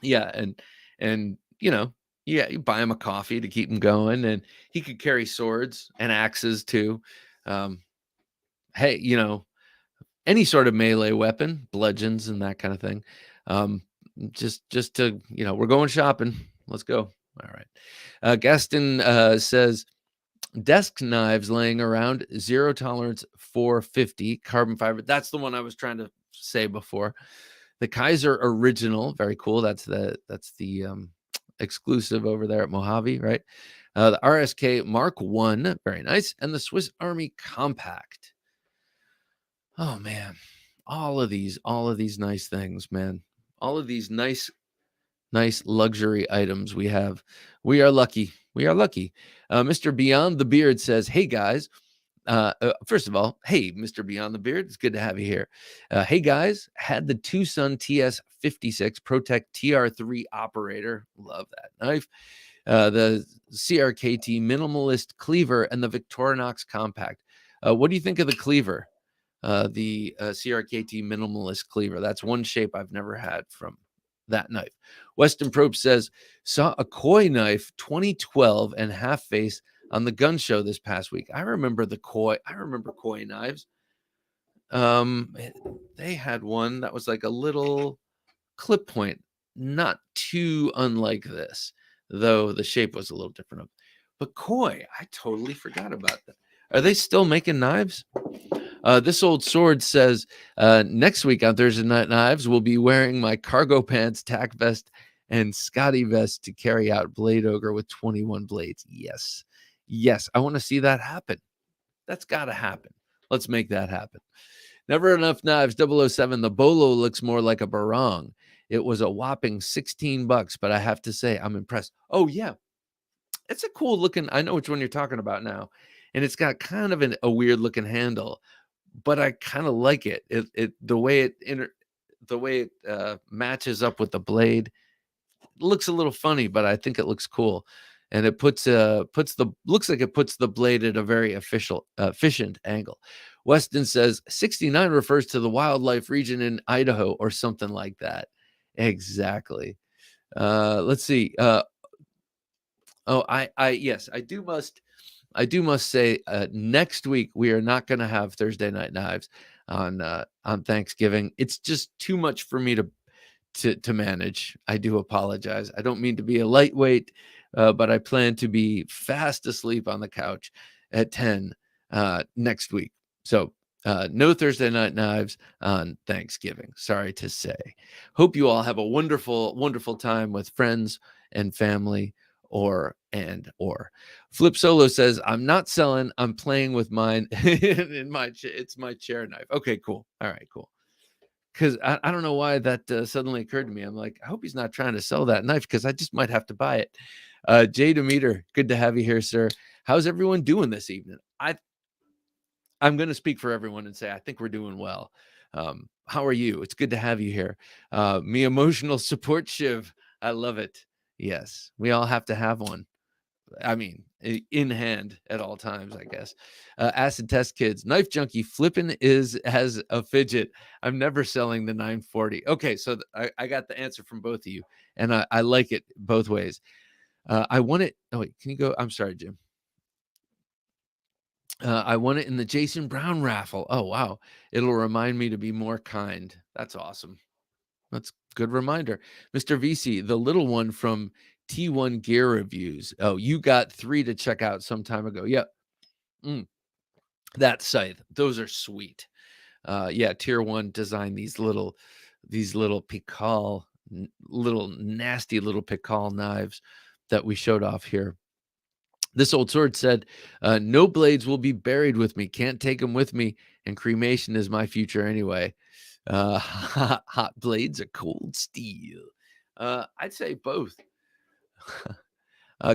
Yeah, and yeah, you buy him a coffee to keep him going, and he could carry swords and axes too. Um, hey, any sort of melee weapon, bludgeons and that kind of thing. Just to, we're going shopping. Let's go. All right. Gaston says, desk knives laying around, zero tolerance 450 carbon fiber. That's the one I was trying to say before. The Kaiser original, very cool. That's the exclusive over there at Mojave, right? The RSK Mark 1, very nice, and the Swiss Army Compact. Oh man, all of these nice things, man. All of these nice luxury items we have. We are lucky. We are lucky. Mr. Beyond the Beard says, "Hey guys, first of all, hey, Mr. Beyond the Beard, it's good to have you here. Hey guys, had the Tucson TS56 Protect TR3 operator. Love that knife. The CRKT Minimalist Cleaver and the Victorinox Compact. What do you think of the cleaver? The CRKT Minimalist Cleaver. That's one shape I've never had from that knife. Weston Probe says, saw a koi knife 2012 and half face on the gun show this past week. I remember koi knives. They had one that was like a little clip point, not too unlike this, though the shape was a little different. But koi, I totally forgot about that. Are they still making knives? This old sword says, next week on Thursday Night Knives, we'll be wearing my cargo pants, tack vest, and Scotty vest to carry out Blade Ogre with 21 blades. Yes. Yes, I want to see that happen. That's got to happen. Let's make that happen. Never Enough Knives 007. The bolo looks more like a barong. It was a whopping $16, but I have to say I'm impressed. Oh, yeah. It's a cool looking. I know which one you're talking about now. And it's got kind of a weird looking handle, but I kind of like it. The way it matches up with the blade. It looks a little funny, but I think it looks cool. And it looks like it puts the blade at a very efficient angle. Weston says 69 refers to the wildlife region in Idaho or something like that. Exactly. Let's see. Yes, I do must say, next week we are not going to have Thursday Night Knives on Thanksgiving. It's just too much for me to manage. I do apologize. I don't mean to be a lightweight, but I plan to be fast asleep on the couch at 10 next week. So no Thursday Night Knives on Thanksgiving. Sorry to say. Hope you all have a wonderful, wonderful time with friends and family. Or Flip Solo says, I'm not selling, I'm playing with mine it's my chair knife. Okay, cool. All right, cool. Because I don't know why that suddenly occurred to me. I'm like, I hope he's not trying to sell that knife because I just might have to buy it. Jay Demeter, good to have you here, sir. How's everyone doing this evening? I'm going to speak for everyone and say I think we're doing well. How are you? It's good to have you here. Me emotional support Shiv. I love it. Yes, we all have to have one. I mean, in hand at all times, I guess. Acid Test Kids, Knife Junkie flipping has a fidget. I'm never selling the 940. Okay, so I got the answer from both of you, and I like it both ways. I want it. Oh wait, can you go? I'm sorry, Jim. I won it in the Jason Brown raffle. Oh wow, it'll remind me to be more kind. That's awesome. That's a good reminder. Mr. VC, the little one from T1 Gear Reviews. Oh, you got 3 to check out some time ago. Yep. That scythe. Those are sweet. Yeah, Tier 1 designed these little Pikal, little nasty little Pikal knives that we showed off here. This old sword said, no blades will be buried with me. Can't take them with me. And cremation is my future anyway. Hot blades are cold steel. I'd say both.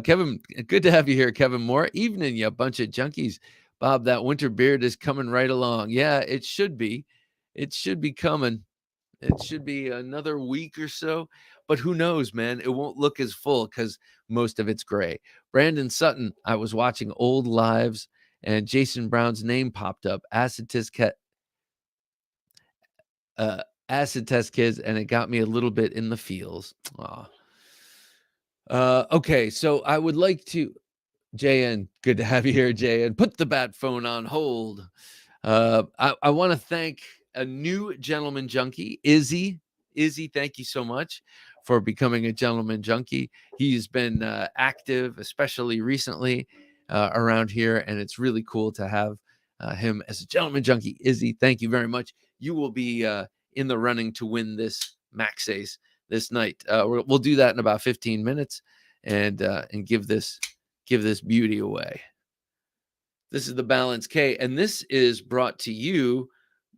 Kevin, good to have you here, Kevin Moore. Evening, you bunch of junkies. Bob, that winter beard is coming right along. Yeah, it should be. It should be coming. It should be another week or so. But who knows, man? It won't look as full because most of it's gray. Brandon Sutton, I was watching old lives and Jason Brown's name popped up. Acid Test Kids, and it got me a little bit in the feels. Okay, so I would like to, JN, good to have you here, JN. Put the bat phone on hold. I want to thank a new gentleman junkie, Izzy. Izzy, thank you so much for becoming a gentleman junkie. He's been active, especially recently around here, and it's really cool to have him as a gentleman junkie. Izzy, thank you very much. You will be in the running to win this Maxace this night. We'll do that in about 15 minutes and give this beauty away. This is the Balance-K, and this is brought to you,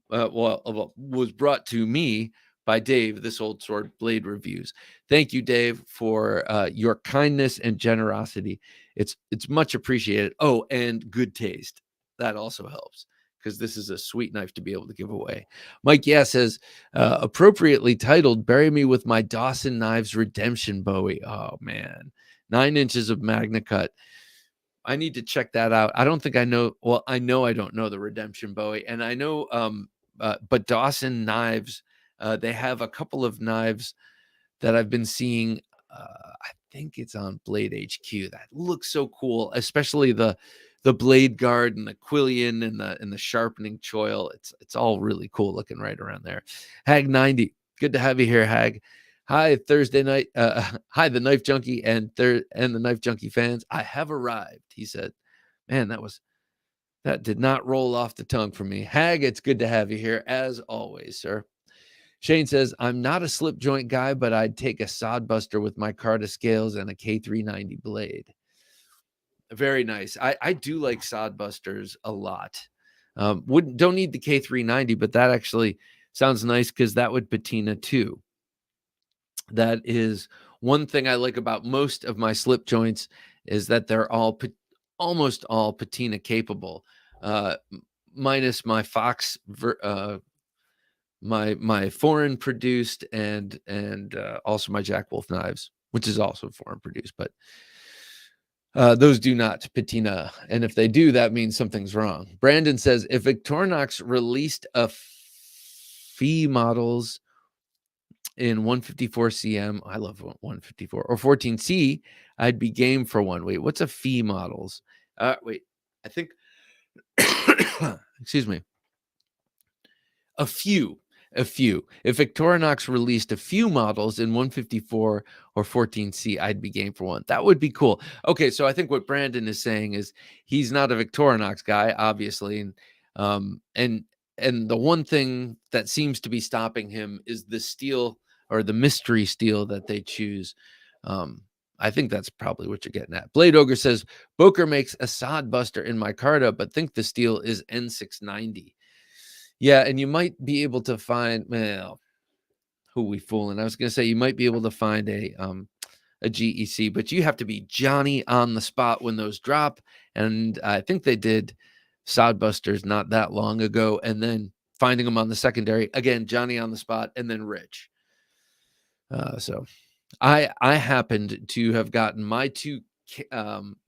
was brought to me by Dave, This Old Sword Blade Reviews. Thank you, Dave, for your kindness and generosity. It's much appreciated. Oh, and good taste. That also helps, because this is a sweet knife to be able to give away. Mike says, appropriately titled, Bury Me With My Dawson Knives Redemption Bowie. Oh, man. 9 inches of Magna Cut. I need to check that out. I don't think I know. Well, I know I don't know the Redemption Bowie, and I know, but Dawson Knives, they have a couple of knives that I've been seeing. I think it's on Blade HQ. That looks so cool, especially the blade guard and the Quillian and the sharpening choil. It's all really cool looking right around there. Hag 90, good to have you here, Hag. Hi, Thursday night. Hi, the Knife Junkie and the Knife Junkie fans. I have arrived, he said. Man, that did not roll off the tongue for me. Hag, it's good to have you here, as always, sir. Shane says, I'm not a slip joint guy, but I'd take a sodbuster with my Carta scales and a K390 blade. Very nice. I do like sodbusters a lot. Don't need the K390, but that actually sounds nice because that would patina too. That is one thing I like about most of my slip joints, is that they're almost all patina capable, minus my Fox, my foreign produced, and also my Jack Wolf knives, which is also foreign produced, but those do not patina, and if they do, that means something's wrong. Brandon says, if Victorinox released a fee models in 154 cm, I love 154 or 14C, I'd be game for one. Wait, what's a fee models? Wait, I think excuse me, a few. If Victorinox released a few models in 154 or 14C, I'd be game for one. That would be cool. Okay, so I think what Brandon is saying is he's not a Victorinox guy, obviously, and the one thing that seems to be stopping him is the steel, or the mystery steel that they choose. I think that's probably what you're getting at. Blade Ogre says, Boker makes a sod buster in my Carta, but think the steel is N690. Yeah, and you might be able to find, well, who we fooling? I was going to say you might be able to find a GEC, but you have to be Johnny on the spot when those drop. And I think they did sodbusters not that long ago, and then finding them on the secondary, again, Johnny on the spot, and then Rich. So I happened to have gotten my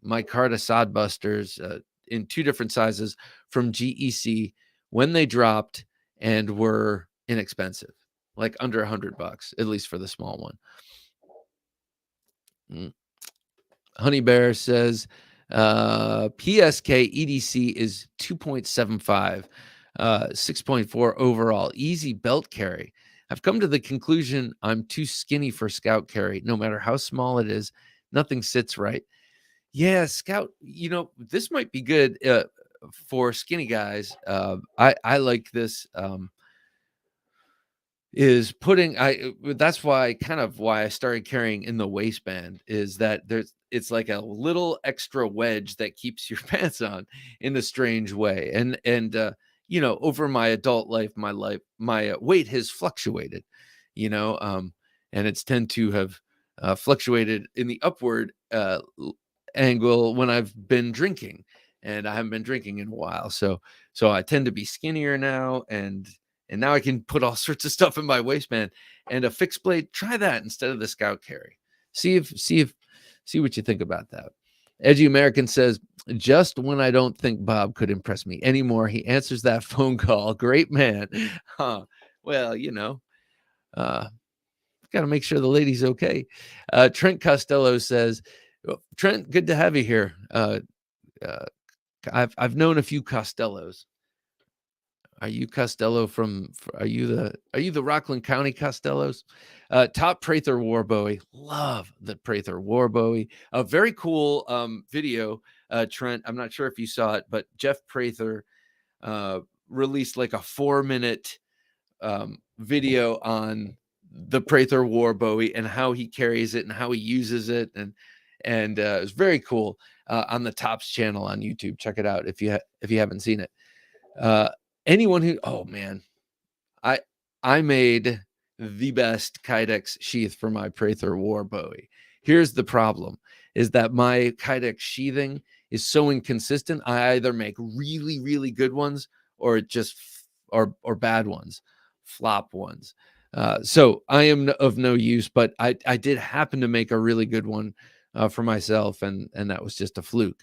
my Carta sodbusters in 2 different sizes from GEC when they dropped and were inexpensive, like under $100, at least for the small one. Honey Bear says, PSK EDC is 2.75, 6.4 overall, easy belt carry. I've come to the conclusion I'm too skinny for scout carry. No matter how small it is, nothing sits right. Yeah, scout, this might be good for skinny guys. I like this. Is putting that's why I started carrying in the waistband, is that it's like a little extra wedge that keeps your pants on in a strange way. And over my adult life, my weight has fluctuated, and it's tend to have fluctuated in the upward angle when I've been drinking, and I haven't been drinking in a while. So I tend to be skinnier now, and now I can put all sorts of stuff in my waistband. And a fixed blade, try that instead of the scout carry. See what you think about that. Edgy American says, just when I don't think Bob could impress me anymore, he answers that phone call. Great man. Huh. Well, got to make sure the lady's okay. Trent Costello says, Trent, good to have you here. I've known a few Costellos. Are you Costello are you the Rockland County Costellos? Top Prather War Bowie. Love the Prather War Bowie. A very cool video, Trent. I'm not sure if you saw it, but Jeff Prather released like a 4-minute video on the Prather War Bowie and how he carries it and how he uses it, and it was very cool on the Tops channel on YouTube. Check it out if you haven't seen it. Anyone who, oh man, I made the best Kydex sheath for my Prather War Bowie. Here's the problem: is that my Kydex sheathing is so inconsistent. I either make really really good ones or just or bad ones, flop ones. So I am of no use, but I did happen to make a really good one for myself, and that was just a fluke.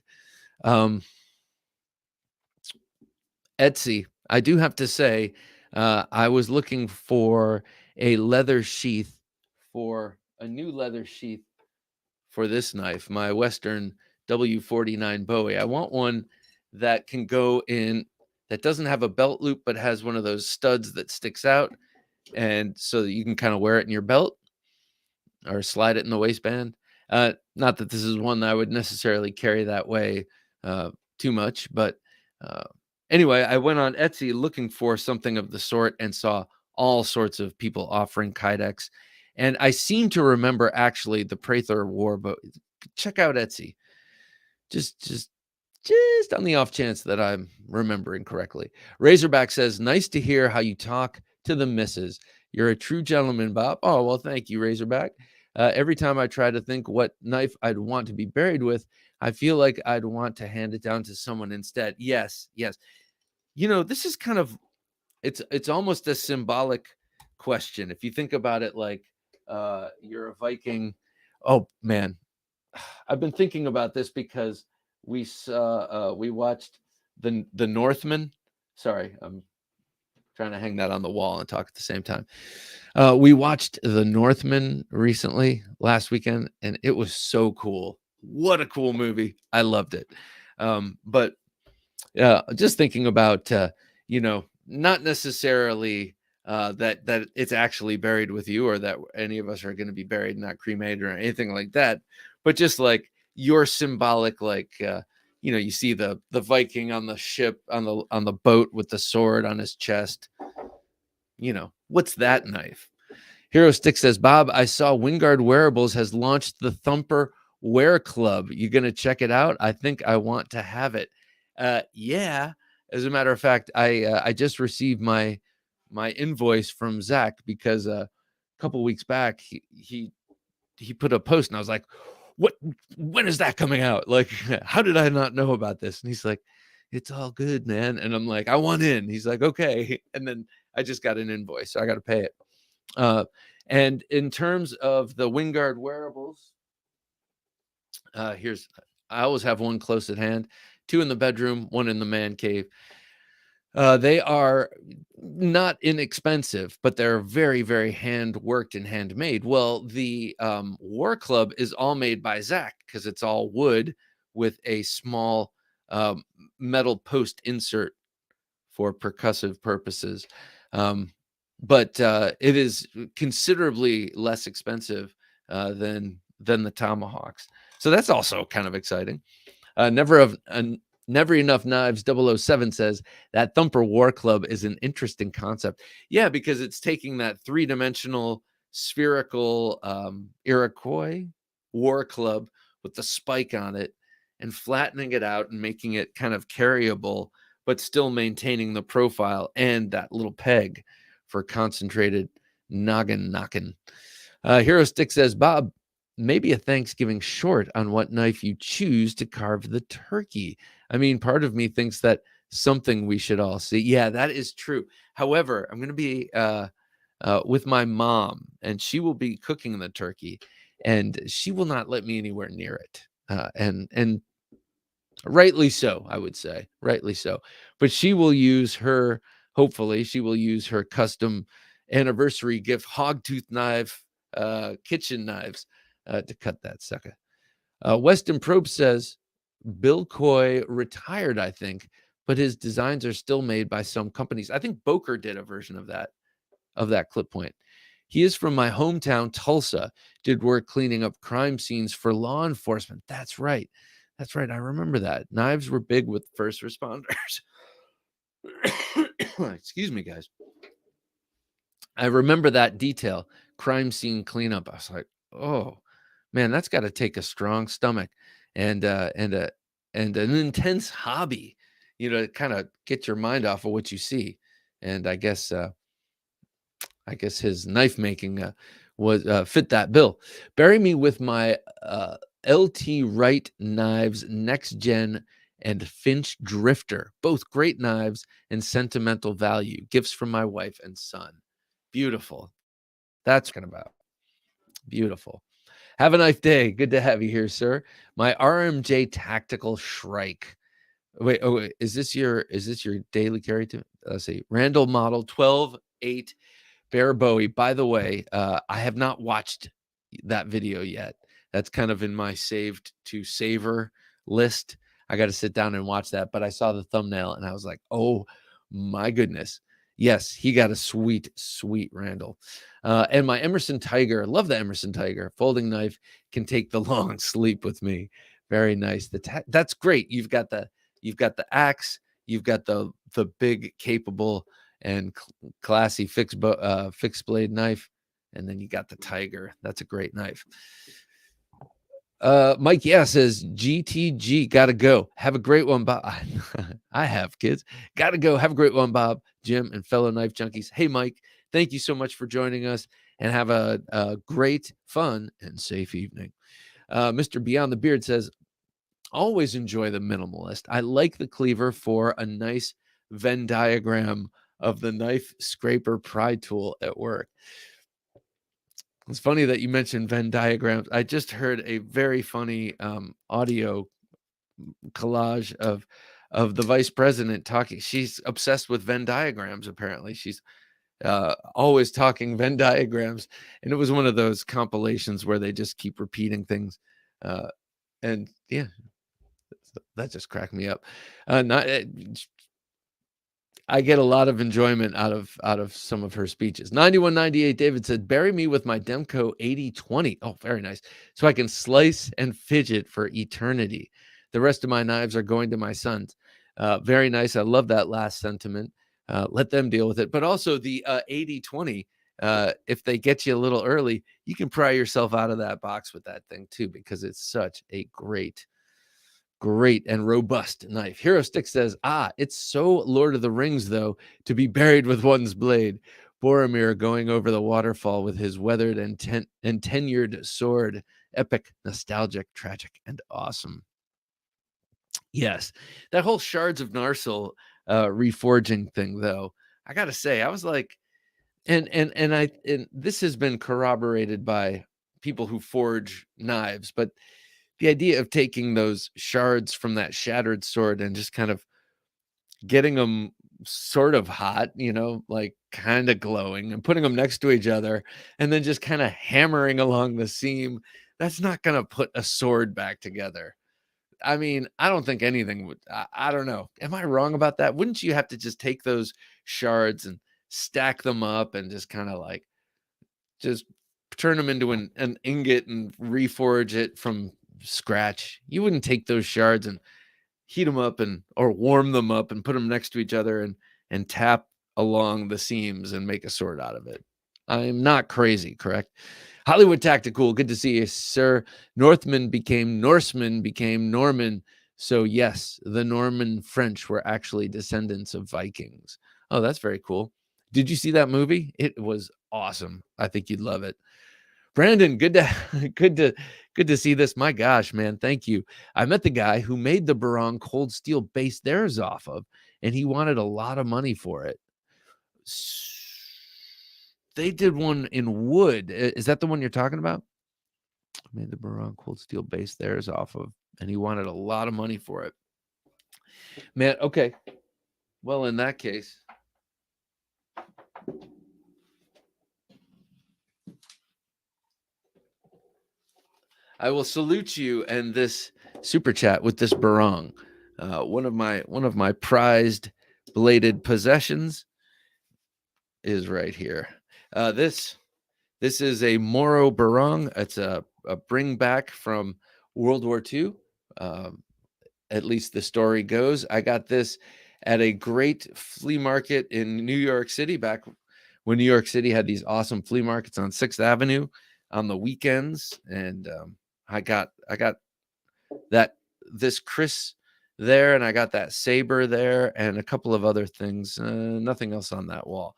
Etsy, I do have to say, I was looking for a leather sheath for a new leather sheath for this knife, my Western W49 Bowie. I want one that can go in, that doesn't have a belt loop, but has one of those studs that sticks out, and so that you can kind of wear it in your belt or slide it in the waistband. Not that this is one that I would necessarily carry that way too much, but uh, anyway, I went on Etsy looking for something of the sort and saw all sorts of people offering Kydex. And I seem to remember actually the Prather War, but check out Etsy. Just on the off chance that I'm remembering correctly. Razorback says, nice to hear how you talk to the missus. You're a true gentleman, Bob. Oh, well, thank you, Razorback. Every time I try to think what knife I'd want to be buried with, I feel like I'd want to hand it down to someone instead. Yes, yes. You know, this is kind of, it's almost a symbolic question. If you think about it, like you're a Viking. Oh man, I've been thinking about this because we watched the Northman. Sorry, I'm trying to hang that on the wall and talk at the same time. We watched the Northman recently last weekend, and it was so cool. What a cool movie! I loved it. But just thinking about not necessarily that it's actually buried with you, or that any of us are going to be buried, not cremated or anything like that, but just like your symbolic, like you see the Viking on the ship, on the boat with the sword on his chest. What's that knife? Hero Stick says, Bob, I saw Wingard Wearables has launched the Thumper Wear Club. You gonna check it out? I think I want to have it. Yeah. As a matter of fact, I just received my invoice from Zach because a couple weeks back he put a post, and I was like, "What? When is that coming out? Like, how did I not know about this?" And he's like, "It's all good, man." And I'm like, "I want in." He's like, "Okay." And then I just got an invoice, so I got to pay it. And in terms of the Wingard Wearables, I always have one close at hand, 2 in the bedroom, 1 in the man cave. They are not inexpensive, but they're very, very hand worked and handmade. Well, the War Club is all made by Zach because it's all wood with a small metal post insert for percussive purposes. But it is considerably less expensive than the Tomahawks. So that's also kind of exciting. Never Enough Knives 007 says that Thumper War Club is an interesting concept. Yeah, because it's taking that 3-dimensional spherical Iroquois War Club with the spike on it and flattening it out and making it kind of carryable, but still maintaining the profile and that little peg for concentrated noggin knocking. Hero Stick says, Bob, maybe a Thanksgiving short on what knife you choose to carve the turkey. I mean, part of me thinks that something we should all see. Yeah, that is true. However, I'm going to be with my mom, and she will be cooking the turkey, and she will not let me anywhere near it. And rightly so, I would say, rightly so. But she will use her, hopefully, she will use her custom anniversary gift hogtooth knife, kitchen knives to cut that sucker. Weston Probe says Bill Coy retired, I think, but his designs are still made by some companies. I think Boker did a version of that clip point. He is from my hometown, Tulsa, did work cleaning up crime scenes for law enforcement. That's right. That's right. I remember that. Knives were big with first responders. Excuse me, guys. I remember that detail, crime scene cleanup. I was like, oh man, that's got to take a strong stomach and an intense hobby, to kind of get your mind off of what you see. And I guess his knife making was fit that bill. Bury me with my LT Wright knives, next gen and Finch Drifter, both great knives and sentimental value. Gifts from my wife and son. Beautiful. That's what I'm about. Beautiful. Have a nice day. Good to have you here, sir. My RMJ Tactical Shrike. Wait, is this your daily carry to? Let's see. Randall model 12-8 Bear Bowie. By the way, I have not watched that video yet. That's kind of in my saved to savor list. I got to sit down and watch that. But I saw the thumbnail and I was like, oh my goodness. Yes, he got a sweet, sweet Randall. And my Emerson Tiger, love the Emerson Tiger. Folding knife can take the long sleep with me. Very nice. That's great. You've got the axe. You've got the big, capable and classy fixed blade knife, and then you got the Tiger. That's a great knife. Mike says GTG, gotta go. Have a great one, Bob. I have kids. Gotta go. Have a great one, Bob, Jim, and fellow knife junkies. Hey, Mike, thank you so much for joining us, and have a great, fun, and safe evening. Mr. Beyond the Beard says, always enjoy the minimalist. I like the cleaver for a nice Venn diagram of the knife scraper pry tool at work. It's funny that you mentioned Venn diagrams. I just heard a very funny audio collage of the vice president talking. She's obsessed with Venn diagrams. Apparently, she's always talking Venn diagrams, and it was one of those compilations where they just keep repeating things. And yeah, that just cracked me up. I get a lot of enjoyment out of some of her speeches. 9198 David said, bury me with my Demco 8020. Oh, very nice. So I can slice and fidget for eternity. The rest of my knives are going to my sons. Very nice. I love that last sentiment. Let them deal with it. But also the 8020, if they get you a little early, you can pry yourself out of that box with that thing too, because it's such a great and robust knife. Hero Stick says, it's so Lord of the Rings, though, to be buried with one's blade. Boromir going over the waterfall with his weathered and tenured sword. Epic, nostalgic, tragic, and awesome. Yes, that whole Shards of Narsil reforging thing, though, I gotta say, I was like, and this has been corroborated by people who forge knives, but the idea of taking those shards from that shattered sword and just kind of getting them sort of hot, like kind of glowing, and putting them next to each other and then just kind of hammering along the seam, that's not going to put a sword back together. I mean, I don't think anything would. I don't know. Am I wrong about that? Wouldn't you have to just take those shards and stack them up and just kind of like just turn them into an ingot and reforge it from scratch? You wouldn't take those shards and heat them up or warm them up and put them next to each other and tap along the seams and make a sword out of it. I'm not crazy, correct? Hollywood Tactical, good to see you, sir. Norseman became Norman. So yes, the Norman French were actually descendants of Vikings. Oh, that's very cool. Did you see that movie? It was awesome. I think you'd love it. Brandon, good to see this. My gosh, man, thank you. I met the guy who made the Barong cold steel base theirs off of, and he wanted a lot of money for it. They did one in wood. Is that the one you're talking about? Made the Barong cold steel base theirs off of, and he wanted a lot of money for it. Man, okay. Well, in that case, I will salute you and this super chat with this Barong. One of my prized bladed possessions is right here. This is a Moro barong. It's a bring back from World War II. At least the story goes. I got this at a great flea market in New York City back when New York City had these awesome flea markets on 6th Avenue on the weekends, and I got that this Chris there, and I got that saber there, and a couple of other things. Nothing else on that wall,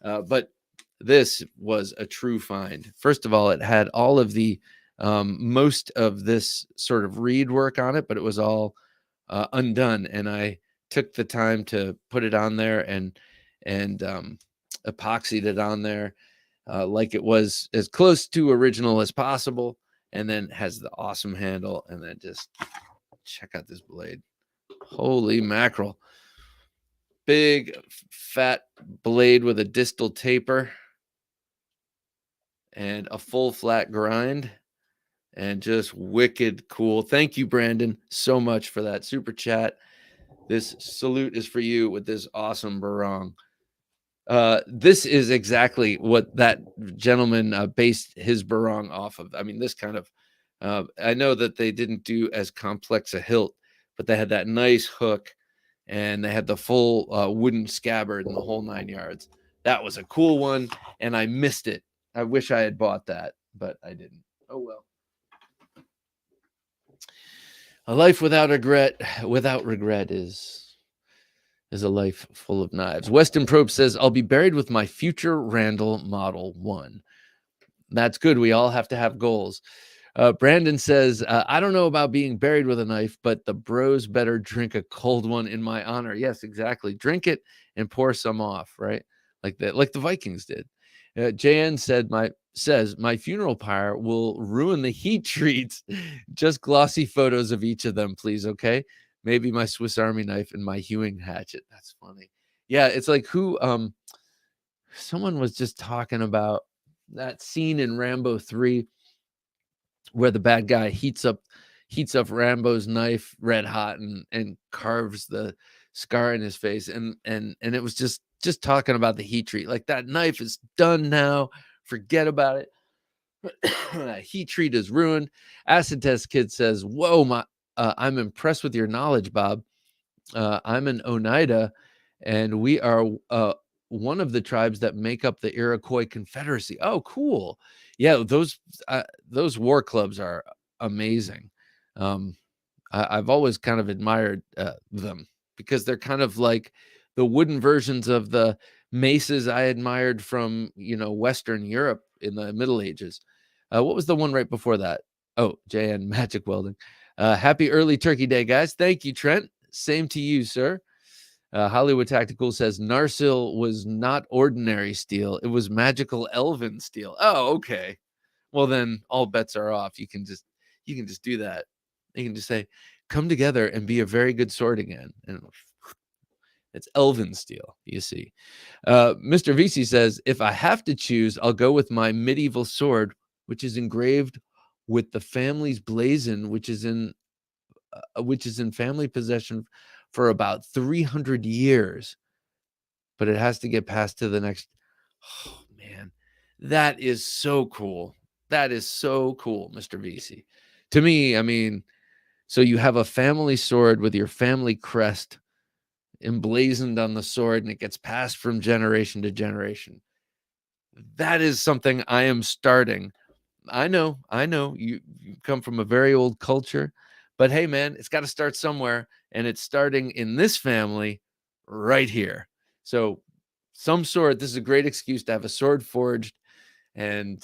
but this was a true find. First of all, it had all of the most of this sort of reed work on it, but it was all undone, and I took the time to put it on there and epoxied it on there like it was as close to original as possible, and then has the awesome handle. And then just check out this blade. Holy mackerel. Big fat blade with a distal taper and a full flat grind, and just wicked cool. Thank you, Brandon, so much for that super chat. This salute is for you with this awesome barong. This is exactly what that gentleman based his barong off of. I mean, this kind of, I know that they didn't do as complex a hilt, but they had that nice hook, and they had the full wooden scabbard and the whole 9 yards. That was a cool one, and I missed it. I wish I had bought that, but I didn't. Oh, well. A life without regret is a life full of knives. Weston Probe says, I'll be buried with my future Randall Model 1. That's good. We all have to have goals. Brandon says, I don't know about being buried with a knife, but the bros better drink a cold one in my honor. Yes, exactly. Drink it and pour some off, right? Like the Vikings did. JN says my funeral pyre will ruin the heat treats. Just glossy photos of each of them, please. Okay. Maybe my Swiss Army knife and my hewing hatchet. That's funny. Yeah, it's like someone was just talking about that scene in Rambo 3 where the bad guy heats up Rambo's knife red hot and carves the scar in his face, and it was just talking about the heat treat. Like, that knife is done now. Forget about it. That heat treat is ruined. Acid Test Kid says, whoa, I'm impressed with your knowledge, Bob. I'm an Oneida, and we are one of the tribes that make up the Iroquois Confederacy. Oh, cool. Yeah, those war clubs are amazing. I've always kind of admired them because they're kind of like the wooden versions of the maces I admired from, Western Europe in the Middle Ages. What was the one right before that? Oh, JN Magic Welding. Happy early Turkey Day, guys. Thank you, Trent. Same to you, sir. Hollywood Tactical says Narsil was not ordinary steel. It was magical elven steel. Oh, okay. Well, then all bets are off. You can just do that. You can just say, come together and be a very good sword again. And it's elven steel, you see. Mr. VC says, if I have to choose, I'll go with my medieval sword, which is engraved with the family's blazon, which is in family possession for about 300 years, but it has to get passed to the next. Oh, man, that is so cool. That is so cool, Mr. VC. To me, I mean, so you have a family sword with your family crest emblazoned on the sword, and it gets passed from generation to generation. That is something I am starting. I know you come from a very old culture, but hey, man, it's got to start somewhere, and it's starting in this family right here. So some sword, this is a great excuse to have a sword forged, and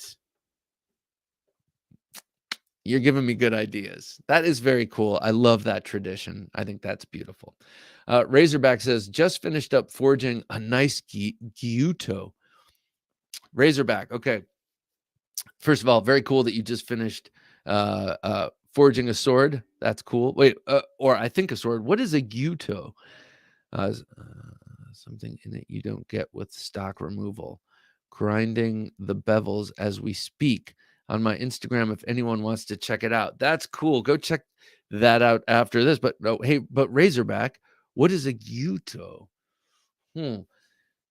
you're giving me good ideas. That is very cool. I love that tradition. I think that's beautiful. Razorback says, just finished up forging a nice gyuto. Razorback, okay. First of all, very cool that you just finished forging a sword. That's cool. Wait, or I think a sword. What is a gyuto? Something in it you don't get with stock removal. Grinding the bevels as we speak on my Instagram if anyone wants to check it out. That's cool. Go check that out after this. But no, hey, but Razorback, what is a Yuto?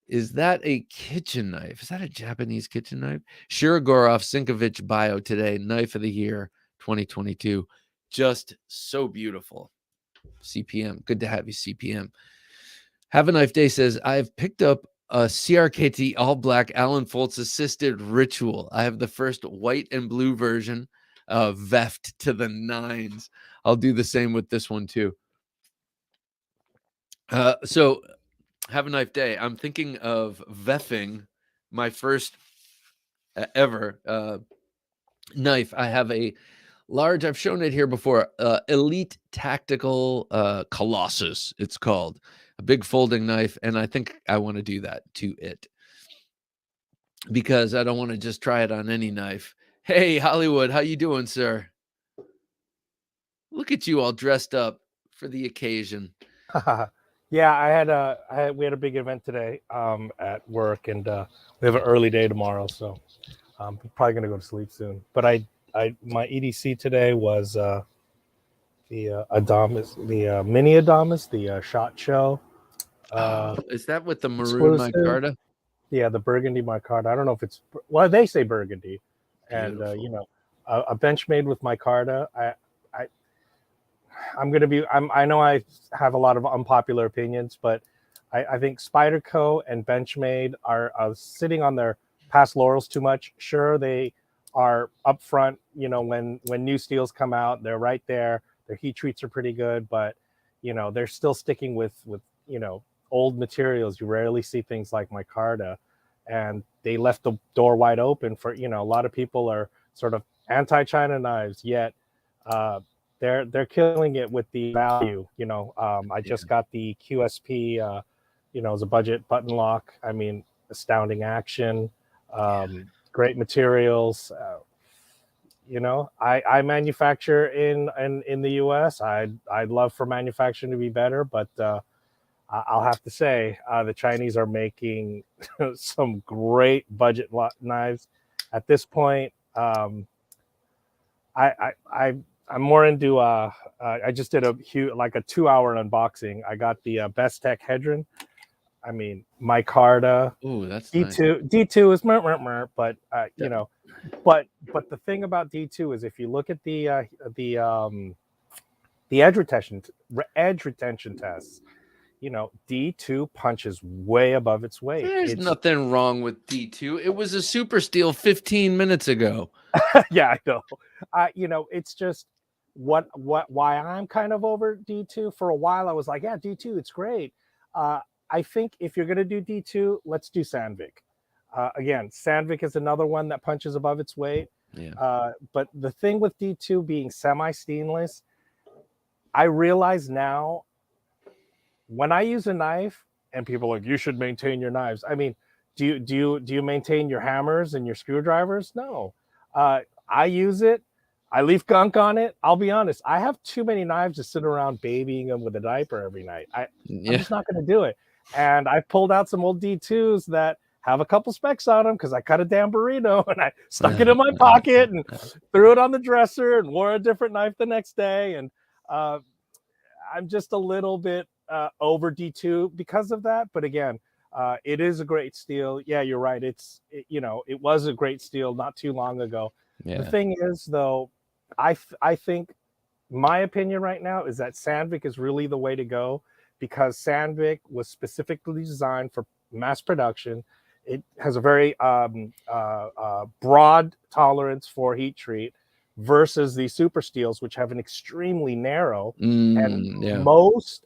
Is that a kitchen knife? Is that a Japanese kitchen knife? Shirogorov Sinkovich Bio today, knife of the year 2022. Just so beautiful. CPM, good to have you, CPM. Have a Knife Day says, I've picked up a CRKT all black Alan Foltz assisted ritual. I have the first white and blue version, veft to the nines. I'll do the same with this one too. So have a Knife Day. I'm thinking of veffing my first ever knife. I have a large, I've shown it here before, Elite Tactical Colossus, it's called. A big folding knife, and I think I want to do that to it because I don't want to just try it on any knife. Hey, Hollywood, how you doing, sir? Look at you all dressed up for the occasion.
Yeah, we had a big event today at work, and we have an early day tomorrow, so I'm probably gonna go to sleep soon. But my EDC today was the Adamas, the mini Adamas, the SHOT Show.
Is that with the maroon
Exclusive.
micarta?
Yeah, the burgundy micarta. I don't know if it's, well, they say burgundy, and
Beautiful.
a Benchmade with micarta. I know I have a lot of unpopular opinions, but I think Spyderco and Benchmade are sitting on their past laurels too much. Sure, they are upfront, when new steels come out, they're right there. Their heat treats are pretty good, but they're still sticking with old materials. You rarely see things like micarta, and they left the door wide open for a lot of people are sort of anti-China knives, yet they're killing it with the value. I just got the QSP, as a budget button lock. I mean, astounding action, great materials. I manufacture in the U.S. I'd love for manufacturing to be better, but I'll have to say the Chinese are making some great budget knives. At this point, I'm more into. I just did a 2-hour unboxing. I got the Best Tech Hedron. I mean, micarta.
Oh, that's
D2.
nice.
D2 is but but the thing about D2 is if you look at the edge retention tests, D2 punches way above its weight.
There's nothing wrong with D2. It was a super steel 15 minutes ago.
Yeah, I know. It's just why I'm kind of over D2. For a while I was like, yeah, D2, it's great. I think if you're going to do D2, let's do Sandvik. Again, Sandvik is another one that punches above its weight.
Yeah.
But the thing with D2 being semi-stainless, I realize now when I use a knife and people are like, you should maintain your knives. I mean, do you maintain your hammers and your screwdrivers? No. I use it. I leave gunk on it. I'll be honest. I have too many knives to sit around babying them with a diaper every night. I'm just not going to do it. And I pulled out some old D2s that have a couple specs on them because I cut a damn burrito and I stuck it in my pocket and threw it on the dresser and wore a different knife the next day. And I'm just a little bit over D2 because of that. But again, it is a great steel. Yeah, you're right. It was a great steel not too long ago.
Yeah.
The thing is, though, I think my opinion right now is that Sandvik is really the way to go because Sandvik was specifically designed for mass production. It has a very broad tolerance for heat treat versus the super steels, which have an extremely narrow most.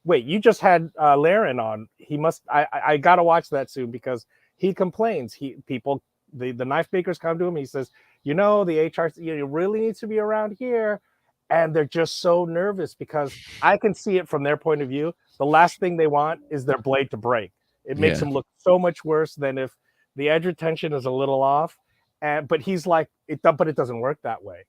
Wait, you just had Laren on. He must. I gotta watch that soon because he complains. The knife makers come to him. He says, the HRC really needs to be around here, and they're just so nervous because I can see it from their point of view. The last thing they want is their blade to break. It makes them look so much worse than if the edge retention is a little off. But he's like, but it doesn't work that way.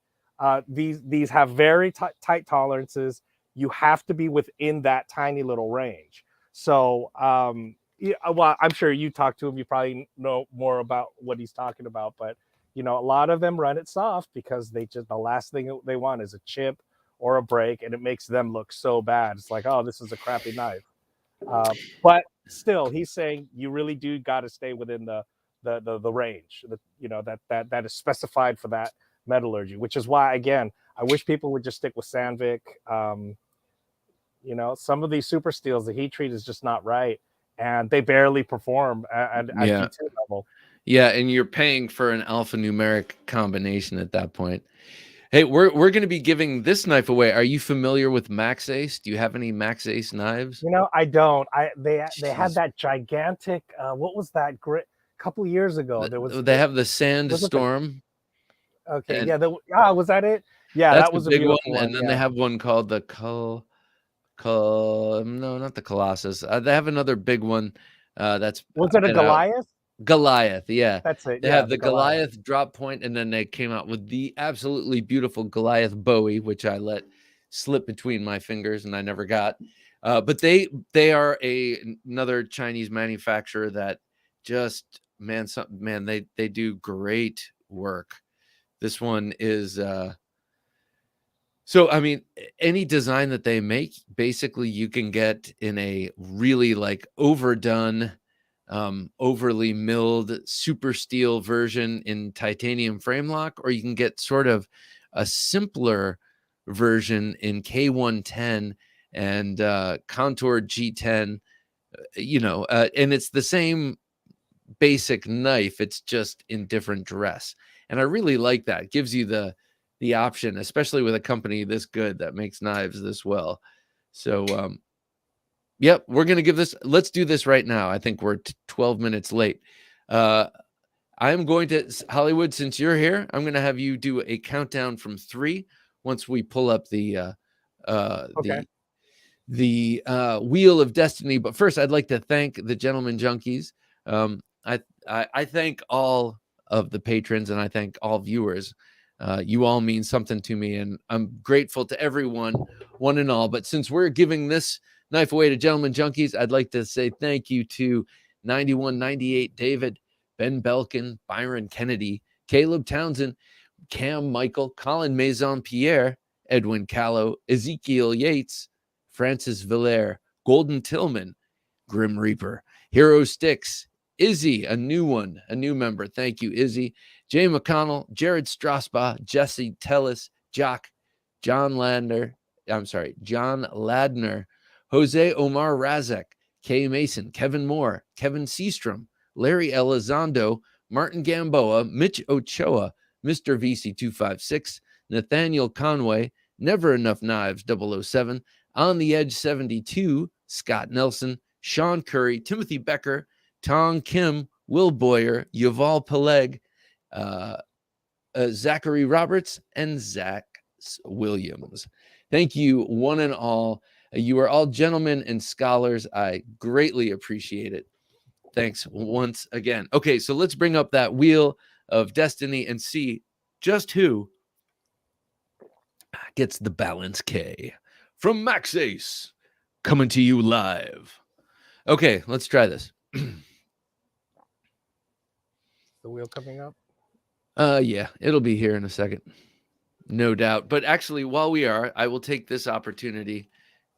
These have very tight tolerances. You have to be within that tiny little range. So, well, I'm sure you talked to him. You probably know more about what he's talking about. But you know, a lot of them run it soft because the last thing they want is a chip or a break, and it makes them look so bad. It's like, oh, this is a crappy knife. But still, he's saying you really do got to stay within the range that, you know, that is specified for that metallurgy, which is why, again, I wish people would just stick with Sandvik. You know, some of these super steels, the heat treat is just not right, and they barely perform at
Yeah.
G2 level.
Yeah, and you're paying for an alphanumeric combination at that point. Hey, we're going to be giving this knife away. Are you familiar with Maxace? Do you have any Maxace knives?
You know, I don't. They had
Jeez.
that gigantic. What was that? A couple years ago, there was.
They have the
Was it the
Sandstorm,
Okay,
and
yeah. Was that it? Yeah,
that's
that
a
was a
big one.
beautiful one.
And then they
Yeah.
have one called the no, not the Colossus. They have another big one. That's
Was it a
been out.
Goliath?
Goliath, yeah.
That's it.
They
Yeah,
have
the
the
Goliath.
Goliath drop point, and then they came out with the absolutely beautiful Goliath Bowie, which I let slip between my fingers and I never got. But they are another Chinese manufacturer that just man they do great work. This one is so I mean any design that they make, basically you can get in a really like overdone, overly milled super steel version in titanium frame lock, or you can get sort of a simpler version in K110 and contoured G10, and it's the same basic knife, it's just in different dress. And I really like that. It gives you the option, especially with a company this good that makes knives this well. So yep, we're going to give this. Let's do this right now. I think we're 12 minutes late. I'm going to, Hollywood, since you're here, I'm going to have you do a countdown from 3 once we pull up the
Okay.
Wheel of Destiny. But first, I'd like to thank the Gentlemen Junkies. I thank all of the patrons, and I thank all viewers. You all mean something to me, and I'm grateful to everyone, one and all. But since we're giving this knife away to Gentlemen Junkies, I'd like to say thank you to 9198 David, Ben Belkin, Byron Kennedy, Caleb Townsend, Cam Michael, Colin Maison Pierre, Edwin Callow, Ezekiel Yates, Francis Villaire, Golden Tillman, Grim Reaper, Hero Sticks, Izzy, a new member. Thank you, Izzy. Jay McConnell, Jared Strasbaugh, Jesse Tellis, John Ladner, Jose Omar Razek, Kay Mason, Kevin Moore, Kevin Seastrom, Larry Elizondo, Martin Gamboa, Mitch Ochoa, Mr. VC256, Nathaniel Conway, Never Enough Knives 007, On the Edge 72, Scott Nelson, Sean Curry, Timothy Becker, Tong Kim, Will Boyer, Yuval Peleg, Zachary Roberts, and Zach Williams. Thank you, one and all. You are all gentlemen and scholars. I greatly appreciate it. Thanks once again. Okay, so let's bring up that Wheel of Destiny and see just who gets the Balance-K from Maxace, coming to you live. Okay, let's try this.
The wheel coming up.
Yeah, it'll be here in a second, no doubt. But actually, while we are, I will take this opportunity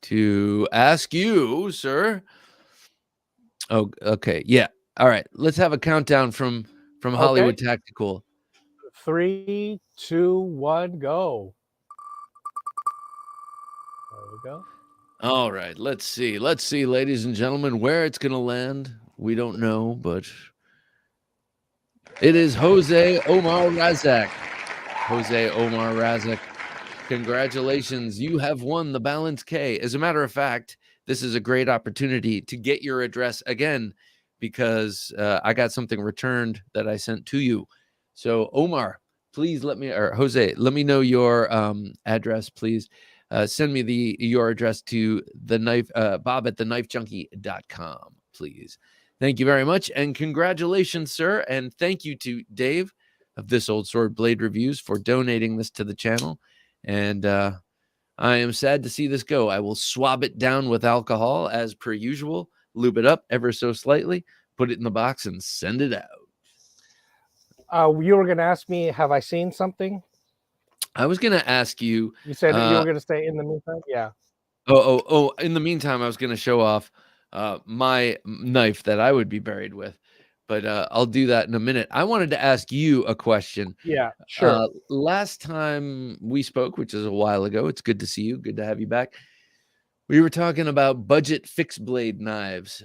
to ask you, sir. Oh, okay, yeah. All right, let's have a countdown from Hollywood Tactical.
3, 2, 1, go. There we go.
All right, let's see, ladies and gentlemen, where it's gonna land. We don't know, but it is Jose Omar Razak. Jose Omar Razak, congratulations. You have won the Balance-K. As a matter of fact, this is a great opportunity to get your address again because I got something returned that I sent to you. So Omar, please Jose, let me know your address, please. Send me your address to the knife, Bob at thenifejunkie.com, please. Thank you very much. And congratulations, sir. And thank you to Dave of This Old Sword Blade Reviews for donating this to the channel. And I am sad to see this go. I will swab it down with alcohol as per usual, lube it up ever so slightly, put it in the box and send it out.
You were going to ask me, have I seen something?
I was gonna ask you.
You said you were going to say in the meantime. Yeah.
Oh! In the meantime, I was gonna show off my knife that I would be buried with, but I'll do that in a minute. I wanted to ask you a question.
Yeah. Sure.
Last time we spoke, which is a while ago, it's good to see you. Good to have you back. We were talking about budget fixed blade knives.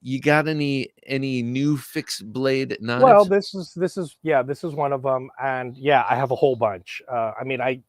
You got any new fixed blade
Well,
knives?
this is one of them, and yeah, I have a whole bunch. I mean, I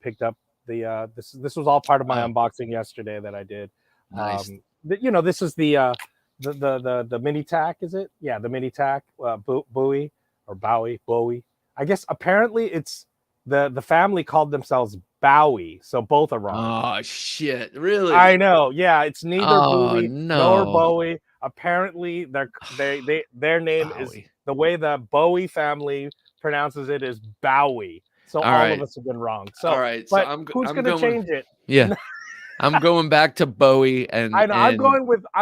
picked up the this was all part of my
Oh,
unboxing yesterday that I did.
nice.
This is the mini tack, is it? Yeah, the mini tack Bowie or Bowie. I guess apparently it's the family called themselves Bowie, so both are wrong.
Oh shit! Really?
I know. Yeah, it's neither
Oh
Bowie nor
no,
Bowie. Apparently, their name is
Bowie.
the way the Bowie family pronounces it is Bowie. So
All
all of
right,
us have been wrong.
all
So,
right. So
but who's
I'm
going to
going.
change it?
Yeah, I'm going back to Bowie
I know.
and
I'm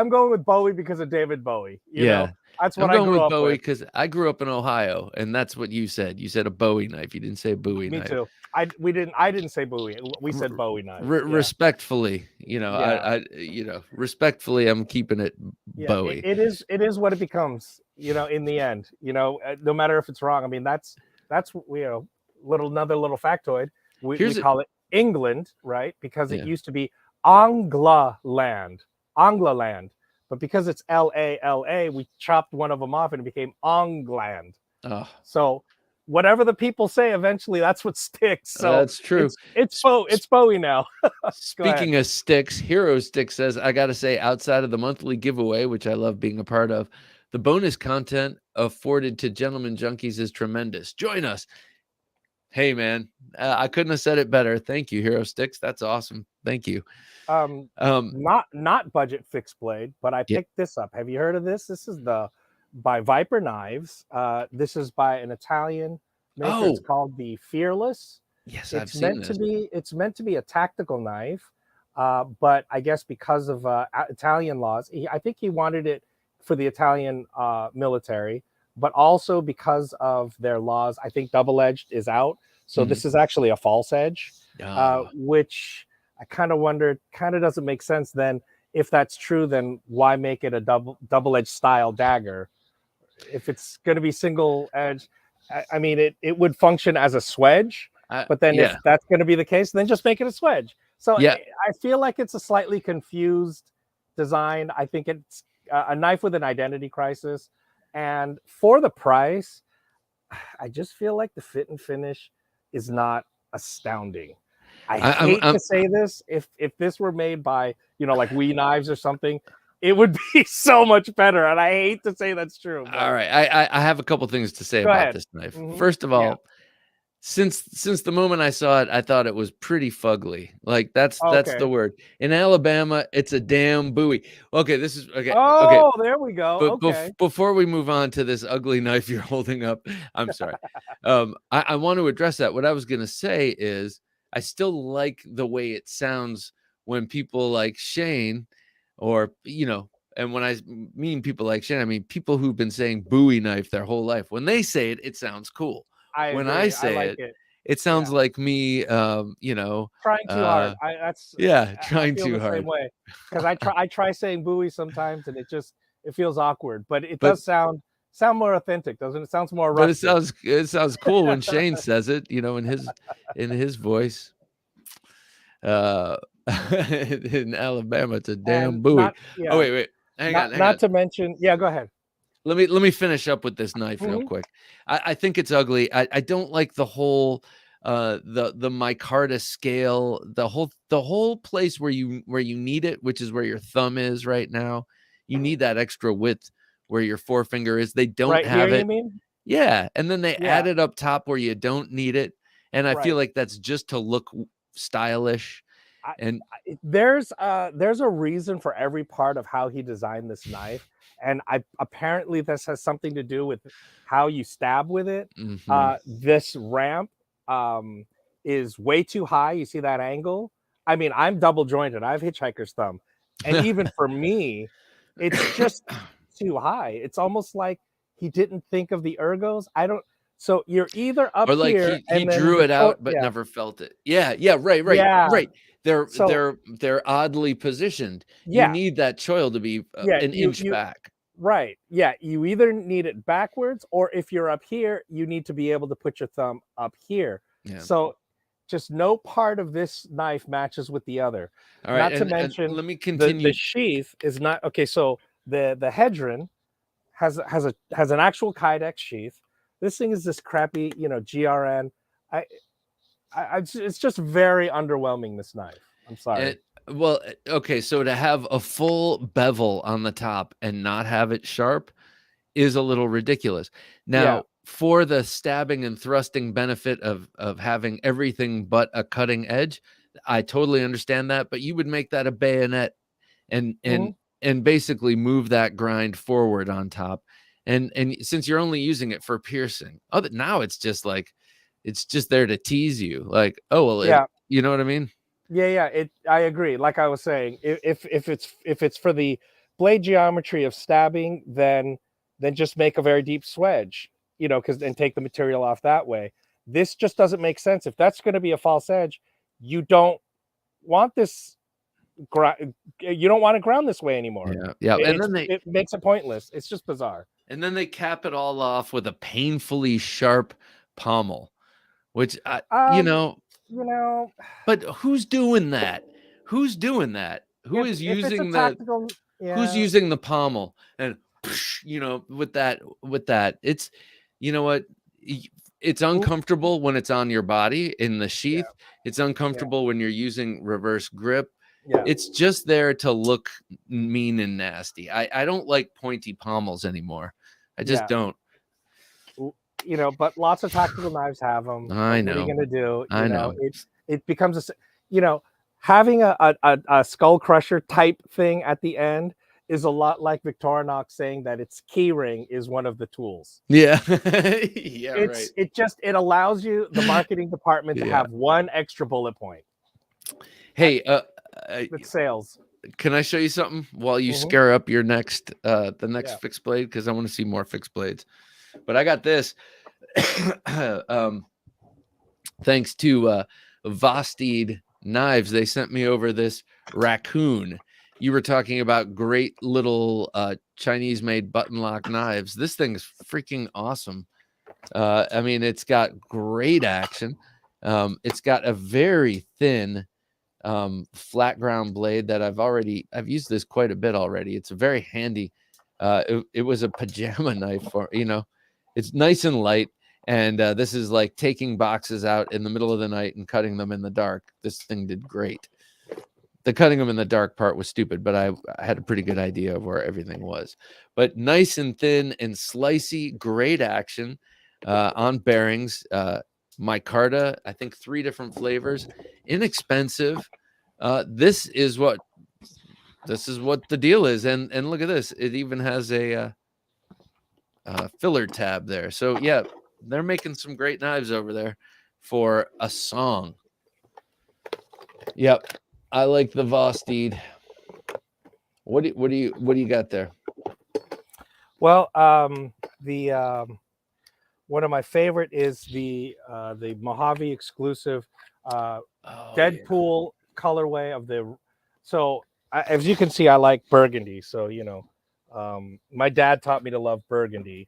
going with Bowie because of David Bowie. You know,
yeah.
that's
I'm
what I
going
grew
with
up
Bowie
with.
because I grew up in Ohio, and that's what you said. You said a Bowie knife. You didn't say a Bowie
Me
knife.
too. I didn't say Bowie. We said Bowie knife. Yeah.
Respectfully,
Yeah.
respectfully, I'm keeping it
Yeah,
Bowie.
it is what it becomes, in the end, no matter if it's wrong. I mean, that's another little factoid. We
Here's it.
call it England, right? Because it
Yeah.
used to be Angla land, but because it's LA, we chopped one of them off and it became Angland.
Oh,
So whatever the people say, eventually that's what sticks. So
that's true.
it's Bowie now. Go ahead.
Speaking of sticks, Hero Stick says, I got to say, outside of the monthly giveaway, which I love being a part of, the bonus content afforded to Gentlemen Junkies is tremendous. Join us. Hey, man, I couldn't have said it better. Thank you, Hero Sticks. That's awesome. Thank you.
Um,
Um,
not budget fixed blade, but I
yeah.
picked this up. Have you heard of this? This is by Viper Knives. This is by an Italian maker. It's
Oh,
called the Fearless.
yes, I've
It's
seen
meant to
this.
be it's meant to be a tactical knife, but I guess because of Italian laws, I think he wanted it for the Italian military, but also because of their laws, I think double edged is out. So
Mhm.
this is actually a false edge,
Ah.
which I kind of wonder, kind of doesn't make sense. Then, if that's true, then why make it a double edged style dagger? If it's going to be single edge, I mean, it would function as a swedge, but then if
Yeah.
that's going to be the case, then just make it a swedge. So
Yeah.
I feel like it's a slightly confused design. I think it's a knife with an identity crisis, and for the price, I just feel like the fit and finish is not astounding. I hate
I'm
to say this. If this were made by, like We Knives or something, it would be so much better. And I hate to say that's true. But
all right. I have a couple things to say
go
about
ahead.
this knife.
Mhm.
First of
Yeah.
all, since the moment I saw it, I thought it was pretty fugly. Like that's the
Okay.
word. In Alabama, it's a damn buoy. Okay, this is okay. Okay.
Oh, there we go.
But
Okay.
before we move on to this ugly knife you're holding up, I'm sorry. I want to address that. What I was gonna say is I still like the way it sounds when people like Shane, or and when I mean people like Shane, I mean people who've been saying Bowie knife their whole life. When they say it, it sounds cool.
I
When I
agree. I
say
like
it,
it.
it sounds
Yeah.
like me,
Trying too hard.
yeah,
I
trying
feel
too
the same
hard.
way because I try saying buoy sometimes and it feels awkward, but it
But
does sound more authentic, doesn't it? It sounds more
but
rustic.
it sounds cool when Shane says it, in his voice. Uh, in Alabama, it's a damn
And
buoy.
not
Oh,
yeah,
wait, hang on, hang
not
on.
to mention, yeah, go ahead.
Let me finish up with this knife real
Mhm.
quick. I think it's ugly. I don't like the whole the micarta scale, the whole place where you need it, which is where your thumb is right now. You need that extra width where your forefinger is. They don't
Right here,
have
you
it.
mean?
Yeah, and then they
Yeah,
add it up top where you don't need it, and I feel
right.
like that's just to look stylish.
I,
And
there's a reason for every part of how he designed this knife, and I apparently this has something to do with how you stab with it.
mhm.
This ramp um, is way too high. You see that angle? I mean, I'm double jointed. I have hitchhiker's thumb, and even for me, it's just too high. It's almost like he didn't think of the ergos. I don't. So you're either up
Or like
here
he
and then
drew it out but
yeah,
never felt it. Yeah, yeah, right, right,
yeah.
right. They're
So
they're oddly positioned. You
yeah,
need that choil to be
yeah,
an inch
you
back.
right. Yeah, you either need it backwards, or if you're up here, you need to be able to put your thumb up here.
Yeah.
So just no part of this knife matches with the other.
All right,
Not to
and
mention
let me
the
continue.
sheath is not okay. So the Hedron has an actual Kydex sheath. This thing is this crappy, GRN. I, it's just very underwhelming. This knife. I'm sorry.
Well, okay, so to have a full bevel on the top and not have it sharp is a little ridiculous.
Yeah.
Now, for the stabbing and thrusting benefit of having everything but a cutting edge, I totally understand that, but you would make that a bayonet and
Mhm.
and basically move that grind forward on top. And since you're only using it for piercing, now it's just like it's just there to tease you. Like, oh well,
Yeah.
you know what I mean?
Yeah. I agree. Like I was saying, if it's for the blade geometry of stabbing, then just make a very deep swedge, because and take the material off that way. This just doesn't make sense. If that's going to be a false edge, you don't want this. You don't want to ground this way anymore.
Yeah, yeah. And then
It makes it pointless. It's just bizarre.
and then they cap it all off with a painfully sharp pommel, which
You know,
but who's doing that? Who's doing that? Who is
if it's a
using
tactical,
who's
yeah,
using the pommel and with that it's what it's uncomfortable when it's on your body in the sheath. It's uncomfortable when you're using reverse grip.
yeah.
It's just there to look mean and nasty. I don't like pointy pommels anymore. I just don't.
But lots of tactical knives have them.
I
What are
know.
you going to do?
I know.
It becomes having a skull crusher type thing at the end is a lot like Victorinox saying that its key ring is one of the tools.
Yeah. Yeah, right.
It allows you, the marketing department, to
Yeah.
have one extra bullet point.
Hey,
With sales.
can I show you something while you scare up your next the next fixed blade? Because I want to see more fixed blades. But I got this. Thanks to Vosteed Knives, they sent me over this raccoon. You were talking about great little Chinese-made button lock knives. This thing's freaking awesome. I mean, it's got great action. It's got a very thin flat ground blade that I've used this quite a bit already. It's a very handy. It was a pajama knife for, it's nice and light. And this is like taking boxes out in the middle of the night and cutting them in the dark. This thing did great. The cutting them in the dark part was stupid, but I had a pretty good idea of where everything was. But nice and thin and slicey, great action on bearings. Micarta, I think 3 different flavors, inexpensive. This is what the deal is. And look at this. It even has a filler tab there. So yeah, they're making some great knives over there for a song. Yep. I like the Vosteed. What do you got there?
Well, one of my favorite is the Mojave exclusive Deadpool colorway of the. So as you can see, I like burgundy. So my dad taught me to love burgundy.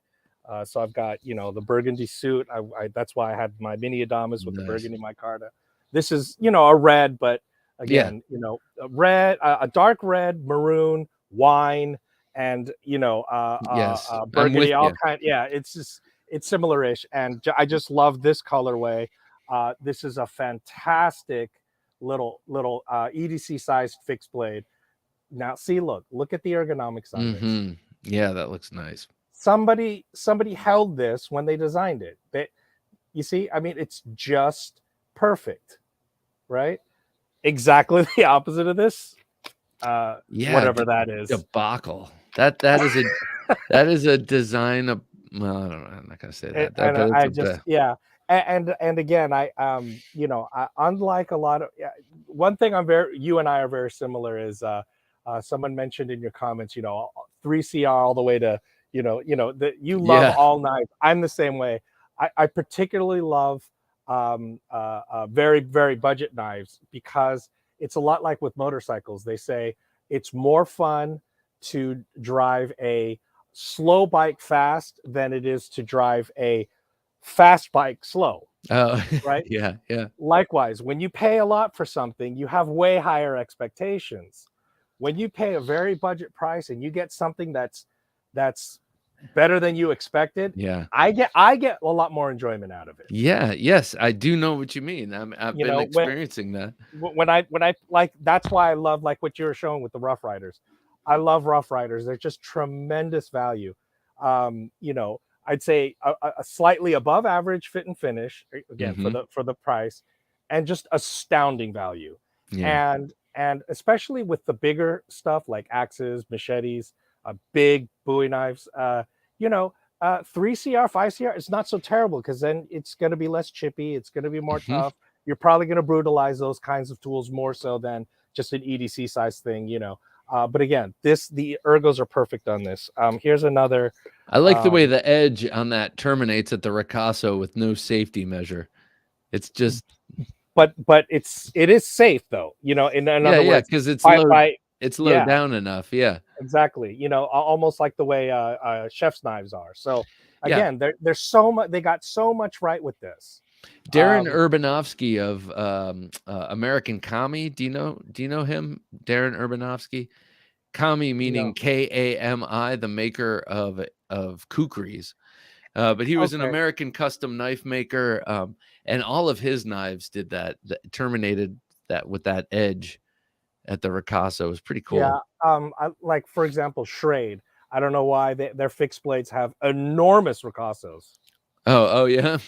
So I've got the burgundy suit. That's why I had my mini Adamas with the burgundy micarta. This is a red, but again, a red, a dark red, maroon, wine, and
yes,
burgundy. All kind. Yeah, it's similar-ish, and I just love this colorway. This is a fantastic little EDC sized fixed blade. Now, look at the ergonomics on this.
Yeah, that looks nice.
Somebody held this when they designed it. You see, I mean, it's just perfect, right? Exactly the opposite of this. Whatever that is.
Debacle. That is a design of. Well, I don't know. I'm not gonna say that.
And again, I unlike a lot of one thing you and I are very similar is someone mentioned in your comments 3CR all the way to you love all knives. I'm the same way. I particularly love very, very budget knives because it's a lot like with motorcycles. They say it's more fun to drive a slow bike fast than it is to drive a fast bike slow,
Oh,
right?
yeah, yeah.
Likewise, when you pay a lot for something, you have way higher expectations. When you pay a very budget price and you get something that's better than you expected,
Yeah.
I get a lot more enjoyment out of it.
Yeah, yes, I do know what you mean. I've
You
been
know,
experiencing that.
when I like, that's why I love like what you were showing with the Rough Riders. I love Rough Riders. They're just tremendous value. You know, I'd say a slightly above average fit and finish again
Mhm.
for the price, and just astounding value.
Yeah.
And especially with the bigger stuff like axes, machetes, big Bowie knives. You know, 3CR, 5CR, it's not so terrible because then it's going to be less chippy. It's going to be more
Mhm.
tough. You're probably going to brutalize those kinds of tools more so than just an EDC size thing, you know. But again, the ergos are perfect on this. Here's another.
I like the way
Um,
the edge on that terminates at the ricasso with no safety measure. It's just
but it is safe though, you know. In
yeah,
other
yeah,
words,
because
by
it's low
yeah,
down enough. Yeah.
exactly. You know, almost like the way chef's knives are. So
Yeah.
again, there's so much. They got so much right with this.
Darren
Um,
Urbanovsky of American Kami. Do you know him? Darren Urbanovsky? Kami meaning
no,
Kami, the maker of kukris. But he was an
okay,
American custom knife maker, and all of his knives did that terminated that with that edge at the ricasso. It was pretty
yeah.
cool.
Like for example, Schrade. I don't know why their fixed blades have enormous ricassos.
Oh, yeah.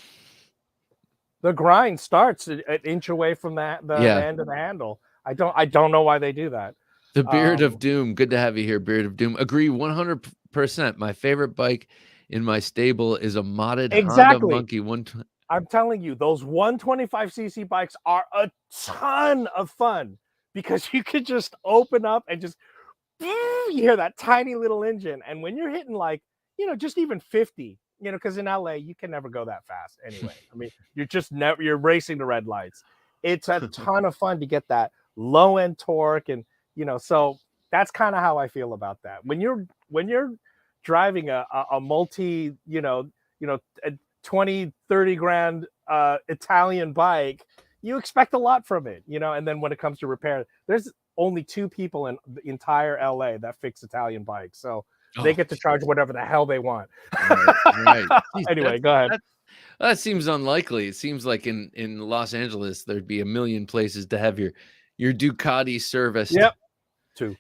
The grind starts an inch away from the
Yeah.
end of the handle. I don't know why they do that.
The Beard of
Um,
Doom. Good to have you here, Beard of Doom. Agree 100%. My favorite bike in my stable is a modded Honda
exactly.
Monkey 120.
I'm telling you, those 125cc bikes are a ton of fun because you could just open up and just you hear that tiny little engine. And when you're hitting like, you know, just even 50, you know, because in LA you can never go that fast anyway. I mean, you're just never you're racing the red lights. It's a ton of fun to get that low end torque, and you know, so that's kind of how I feel about that. When you're driving a multi, a 20, 30 grand Italian bike, you expect a lot from it, you know, and then when it comes to repair, there's only two people in the entire LA that fix Italian bikes. So they
Oh,
get to charge whatever the hell they want.
right, right. Jeez,
Anyway, go ahead.
that seems unlikely. It seems like in Los Angeles there'd be a million places to have your Ducati serviced.
Yep. Two.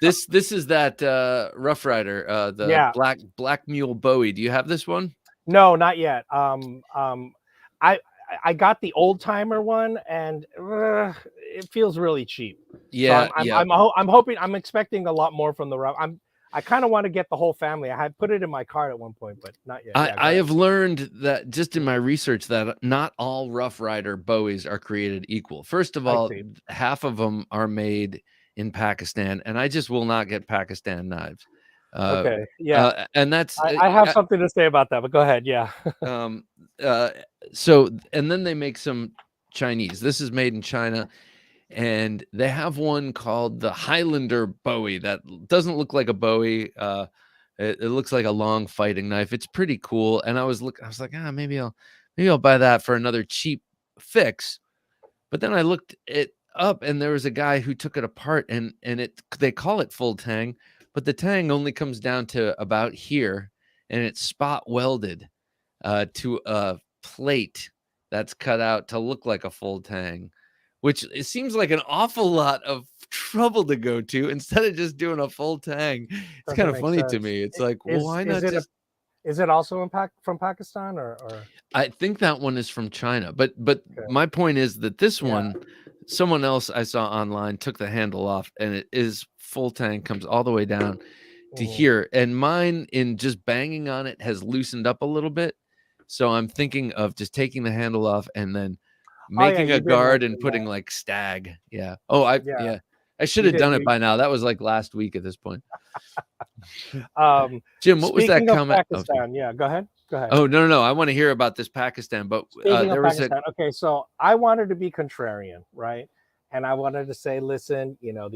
This is that Rough Rider, the
Yeah.
Black Mule Bowie. Do you have this one?
No, not yet. I I got the old timer one, and it feels really cheap. So
Yeah, yeah.
I'm hoping, I'm expecting a lot more from the rough. I kind of want to get the whole family. I had put it in my cart at one point, but not yet. Yeah, go
I
ahead.
have learned that just in my research that not all Rough Rider Bowies are created equal. First of
I
all,
see.
half of them are made in Pakistan, and I just will not get Pakistan knives. Uh,
Okay. Yeah.
and that's
I have something to say about that, but go ahead. Yeah.
um, uh, so, and then they make some Chinese. This is made in China, and they have one called the Highlander Bowie that doesn't look like a Bowie. It looks like a long fighting knife. It's pretty cool. And I was like, maybe I'll buy that for another cheap fix. But then I looked it up, and there was a guy who took it apart, and they call it full tang, but the tang only comes down to about here, and it's spot welded to a plate that's cut out to look like a full tang, which it seems like an awful lot of trouble to go to instead of just doing a full tang. It's kind
Doesn't
of
make
funny to
sense.
me. It's like, well, why
Is
not
it
just
is it also from Pakistan or
I think that one is from China, but
okay.
my point is that this
Yeah.
one, someone else I saw online took the handle off, and it is full tang, comes all the way down to
Mhm.
here, and mine in just banging on it has loosened up a little bit. So I'm thinking of just taking the handle off and then
Oh yeah,
making a
you did
guard and
mention
putting
that.
like stag. Yeah. Oh, I
Yeah,
yeah. I should
you
have
did.
done it
You
by now. That was like last week at this point.
um
Jim, what was that
speaking of
comment? Oh, sorry.
Pakistan, yeah, go ahead. Go ahead.
Oh, no. I want to hear about this Pakistan, but
Speaking of
there was a
Pakistan, okay, so I wanted to be contrarian, right? And I wanted to say, listen, you know,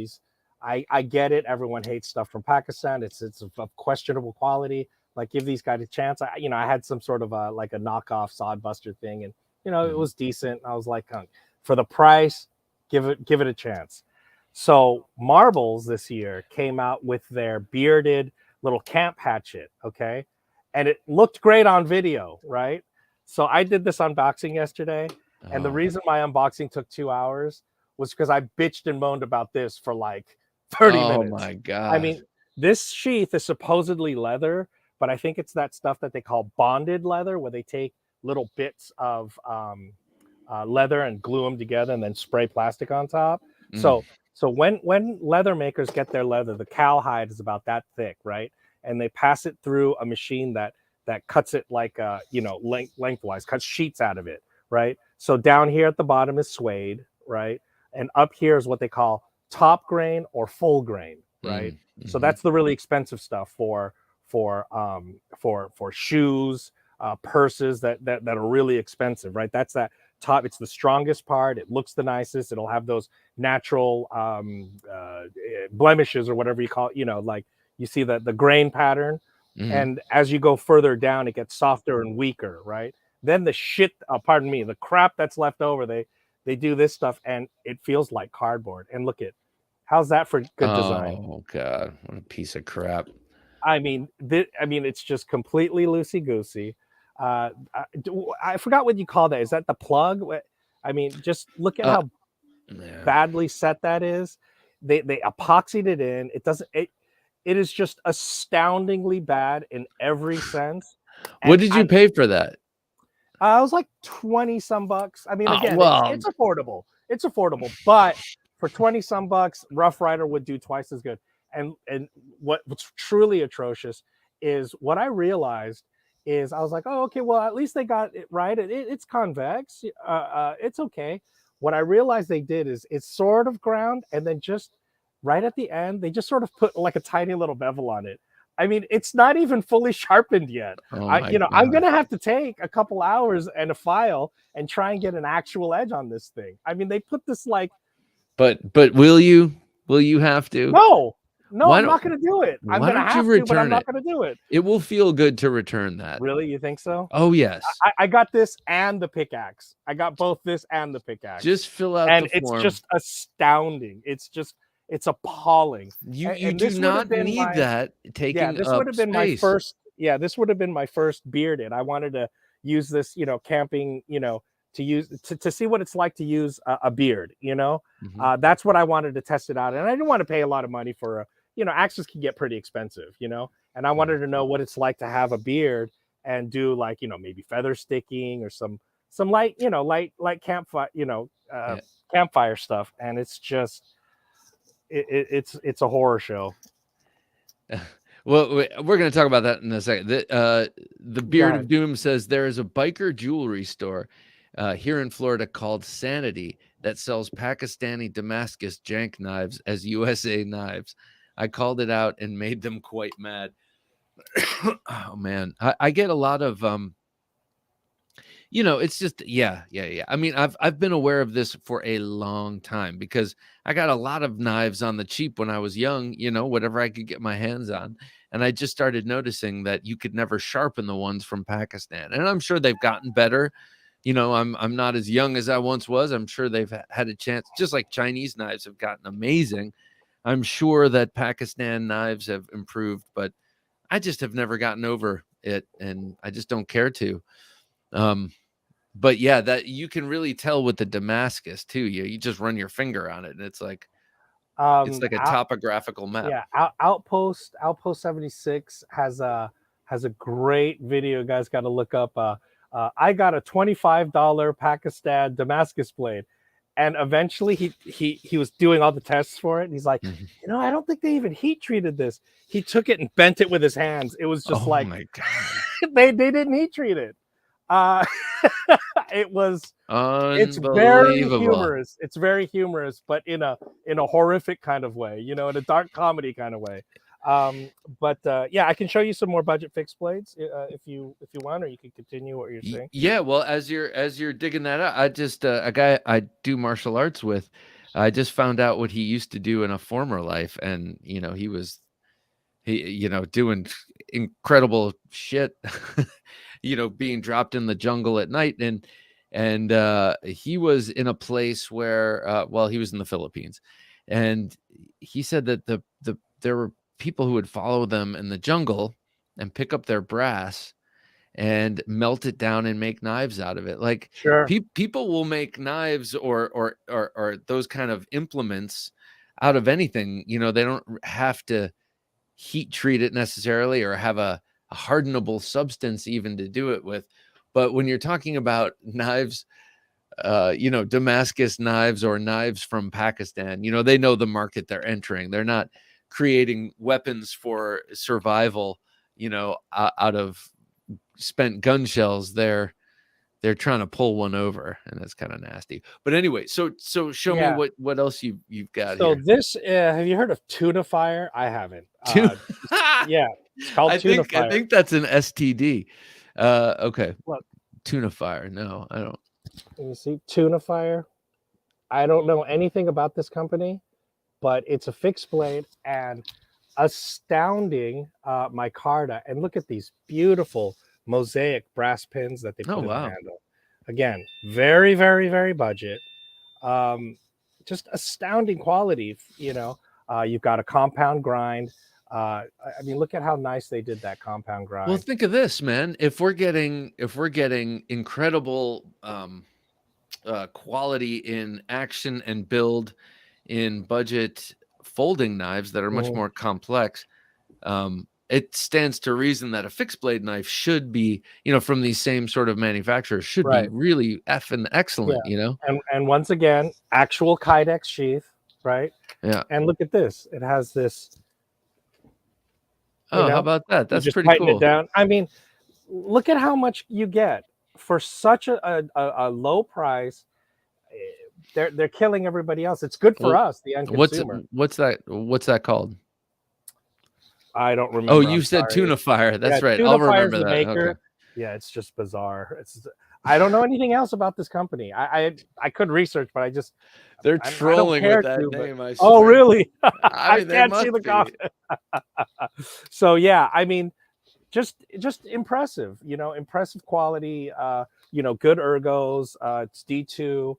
I get it. Everyone hates stuff from Pakistan. It's of questionable quality. Like, give these guys a chance. I had some sort of like a knockoff Sodbuster thing, and it was decent. I was like, for the price, give it a chance. So Marbles this year came out with their bearded little camp hatchet, okay, and it looked great on video, right? So I did this unboxing yesterday, and the reason my unboxing took 2 hours was because I bitched and moaned about this for like 30
oh
minutes.
my
I
god.
mean, this sheath is supposedly leather, but I think it's that stuff that they call bonded leather, where they take little bits of leather and glue them together and then spray plastic on top. So when leather makers get their leather, the cowhide is about that thick, right? And they pass it through a machine that cuts it like lengthwise, cuts sheets out of it, right? So down here at the bottom is suede, right? And up here is what they call top grain or full grain, right? So that's the really expensive stuff for shoes, purses that are really expensive, right? That's that top. It's the strongest part. It looks the nicest. It'll have those natural blemishes or whatever you call it, like you see the grain pattern. And as you go further down, it gets softer and weaker, right? Then the the crap that's left over, they do this stuff and it feels like cardboard. And look at, how's that for good design?
Oh god, what a piece of crap.
I mean, it's just completely loosey goosey. I forgot what you call that. Is that the plug? I mean, just look at how badly set that is. They epoxied it in. It doesn't. It is just astoundingly bad in every sense.
What did you pay for that?
I was like 20 some bucks. I mean, again,
well,
it's affordable. It's affordable, but for 20 some bucks, Rough Rider would do twice as good. And what's truly atrocious is what I realized is I was like, oh, okay, well, at least they got it right. It's convex. It's okay. What I realized they did is it's sort of ground, and then just right at the end, they just sort of put like a tiny little bevel on it. I mean, it's not even fully sharpened yet. I'm gonna have to take a couple hours and a file and try and get an actual edge on this thing. I mean, they put this like.
But will you? Will you have to?
No, I'm not going to do it. I'm going to have to, but I'm not going to do it.
It will feel good to return that.
Really? You think so?
Oh, yes.
I got this and the pickaxe. I got both this and the pickaxe.
Just fill out
and
the form.
It's just astounding. It's appalling.
You do not need that taking
this
up
would have been
space.
my first. Yeah, this would have been my first bearded. I wanted to use this, camping, to use to see what it's like to use a beard, that's what I wanted to test it out. And I didn't want to pay a lot of money for axes can get pretty expensive, and I wanted to know what it's like to have a beard and do like, maybe feather sticking or some light, light campfire, campfire stuff. And it's just, it's a horror show.
Well, we're going to talk about that in a second. The Beard of Doom says there is a biker jewelry store here in Florida called Sanity that sells Pakistani Damascus jank knives as USA knives. I called it out and made them quite mad. Oh man, I get a lot of it's just yeah. I mean, I've been aware of this for a long time because I got a lot of knives on the cheap when I was young, whatever I could get my hands on. And I just started noticing that you could never sharpen the ones from Pakistan. And I'm sure they've gotten better. I'm not as young as I once was. I'm sure they've had a chance, just like Chinese knives have gotten amazing. I'm sure that Pakistan knives have improved, but I just have never gotten over it, and I just don't care to. But yeah, that you can really tell with the Damascus too. You just run your finger on it, and it's like a topographical map.
Yeah, Outpost 76 has a great video. You guys got to look up. I got a $25 Pakistan Damascus blade, and eventually he was doing all the tests for it, and he's like, I don't think they even heat treated this. He took it and bent it with his hands. It was just
my God.
they didn't heat treat it. It's very humorous. It's very humorous, but in a horrific kind of way, in a dark comedy kind of way. But yeah, I can show you some more budget fixed blades if you want, or you can continue what you're saying.
Yeah, well, as you're digging that out, I just a guy I do martial arts with, I just found out what he used to do in a former life, and he doing incredible shit, being dropped in the jungle at night, and he was in a place where well, he was in the Philippines, and he said that there were people who would follow them in the jungle and pick up their brass and melt it down and make knives out of it. Like
Sure.
people will make knives or those kind of implements out of anything. They don't have to heat treat it necessarily or have a hardenable substance even to do it with. But when you're talking about knives, Damascus knives or knives from Pakistan, they know the market they're entering. They're not creating weapons for survival, out of spent gun shells. They're trying to pull one over, and that's kind of nasty. But anyway, so show me what else you've got
so
here.
this have you heard of tuna fire? I haven't. Yeah, it's called tuna fire.
I think that's an STD. Okay.
Look.
Tuna fire. No, I don't.
You see tuna fire. I don't know anything about this company, but it's a fixed blade and astounding micarta. And look at these beautiful mosaic brass pins that they put in the handle. Again, very, very, very budget. Just astounding quality. You've got a compound grind. I mean, look at how nice they did that compound grind.
Well, think of this, man. If we're getting incredible quality in action and build in budget folding knives that are much more complex, it stands to reason that a fixed blade knife should be, from these same sort of manufacturers, should be really effing excellent,
And once again, actual Kydex sheath, right?
Yeah.
And look at this. It has this.
Oh, how about that? That's
just
pretty
tighten
cool.
It down. I mean, look at how much you get for such a low price. They're killing everybody else. It's good for us, the end consumer.
What's that called?
I don't remember.
Oh, you said tuna fire. That's right. I'll remember that.
Maker. Okay. Yeah, it's just bizarre. I don't know anything else about this company. I could research, but
they're trolling with that name.
Oh, really?
I mean,
can't see the comment. So yeah, I mean, just impressive. Impressive quality. Good ergos. It's D2.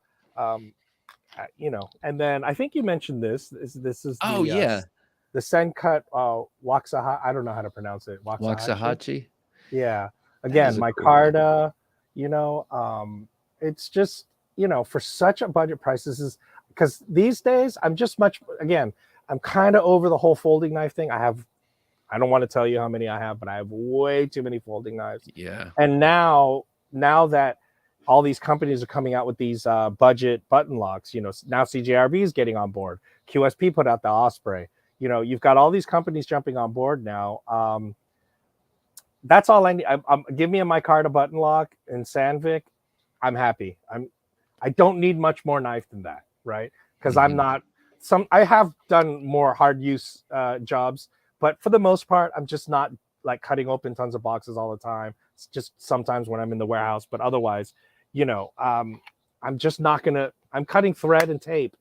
And then I think you mentioned this. This is the Sencut Waxahachie. I don't know how to pronounce it.
Waxahachie.
Yeah. Again, micarta. It's just for such a budget price. This is because these days I'm kind of over the whole folding knife thing. I don't want to tell you how many I have, but I have way too many folding knives.
Yeah.
And now that all these companies are coming out with these budget button locks, now CJRB is getting on board. QSP put out the Osprey. You've got all these companies jumping on board now. That's all I need. Give me a micarta button lock and Sandvik. I'm happy. I don't need much more knife than that, right? Because I have done more hard use jobs, but for the most part, I'm just not like cutting open tons of boxes all the time. It's just sometimes when I'm in the warehouse, but otherwise, I'm just not gonna. I'm cutting thread and tape.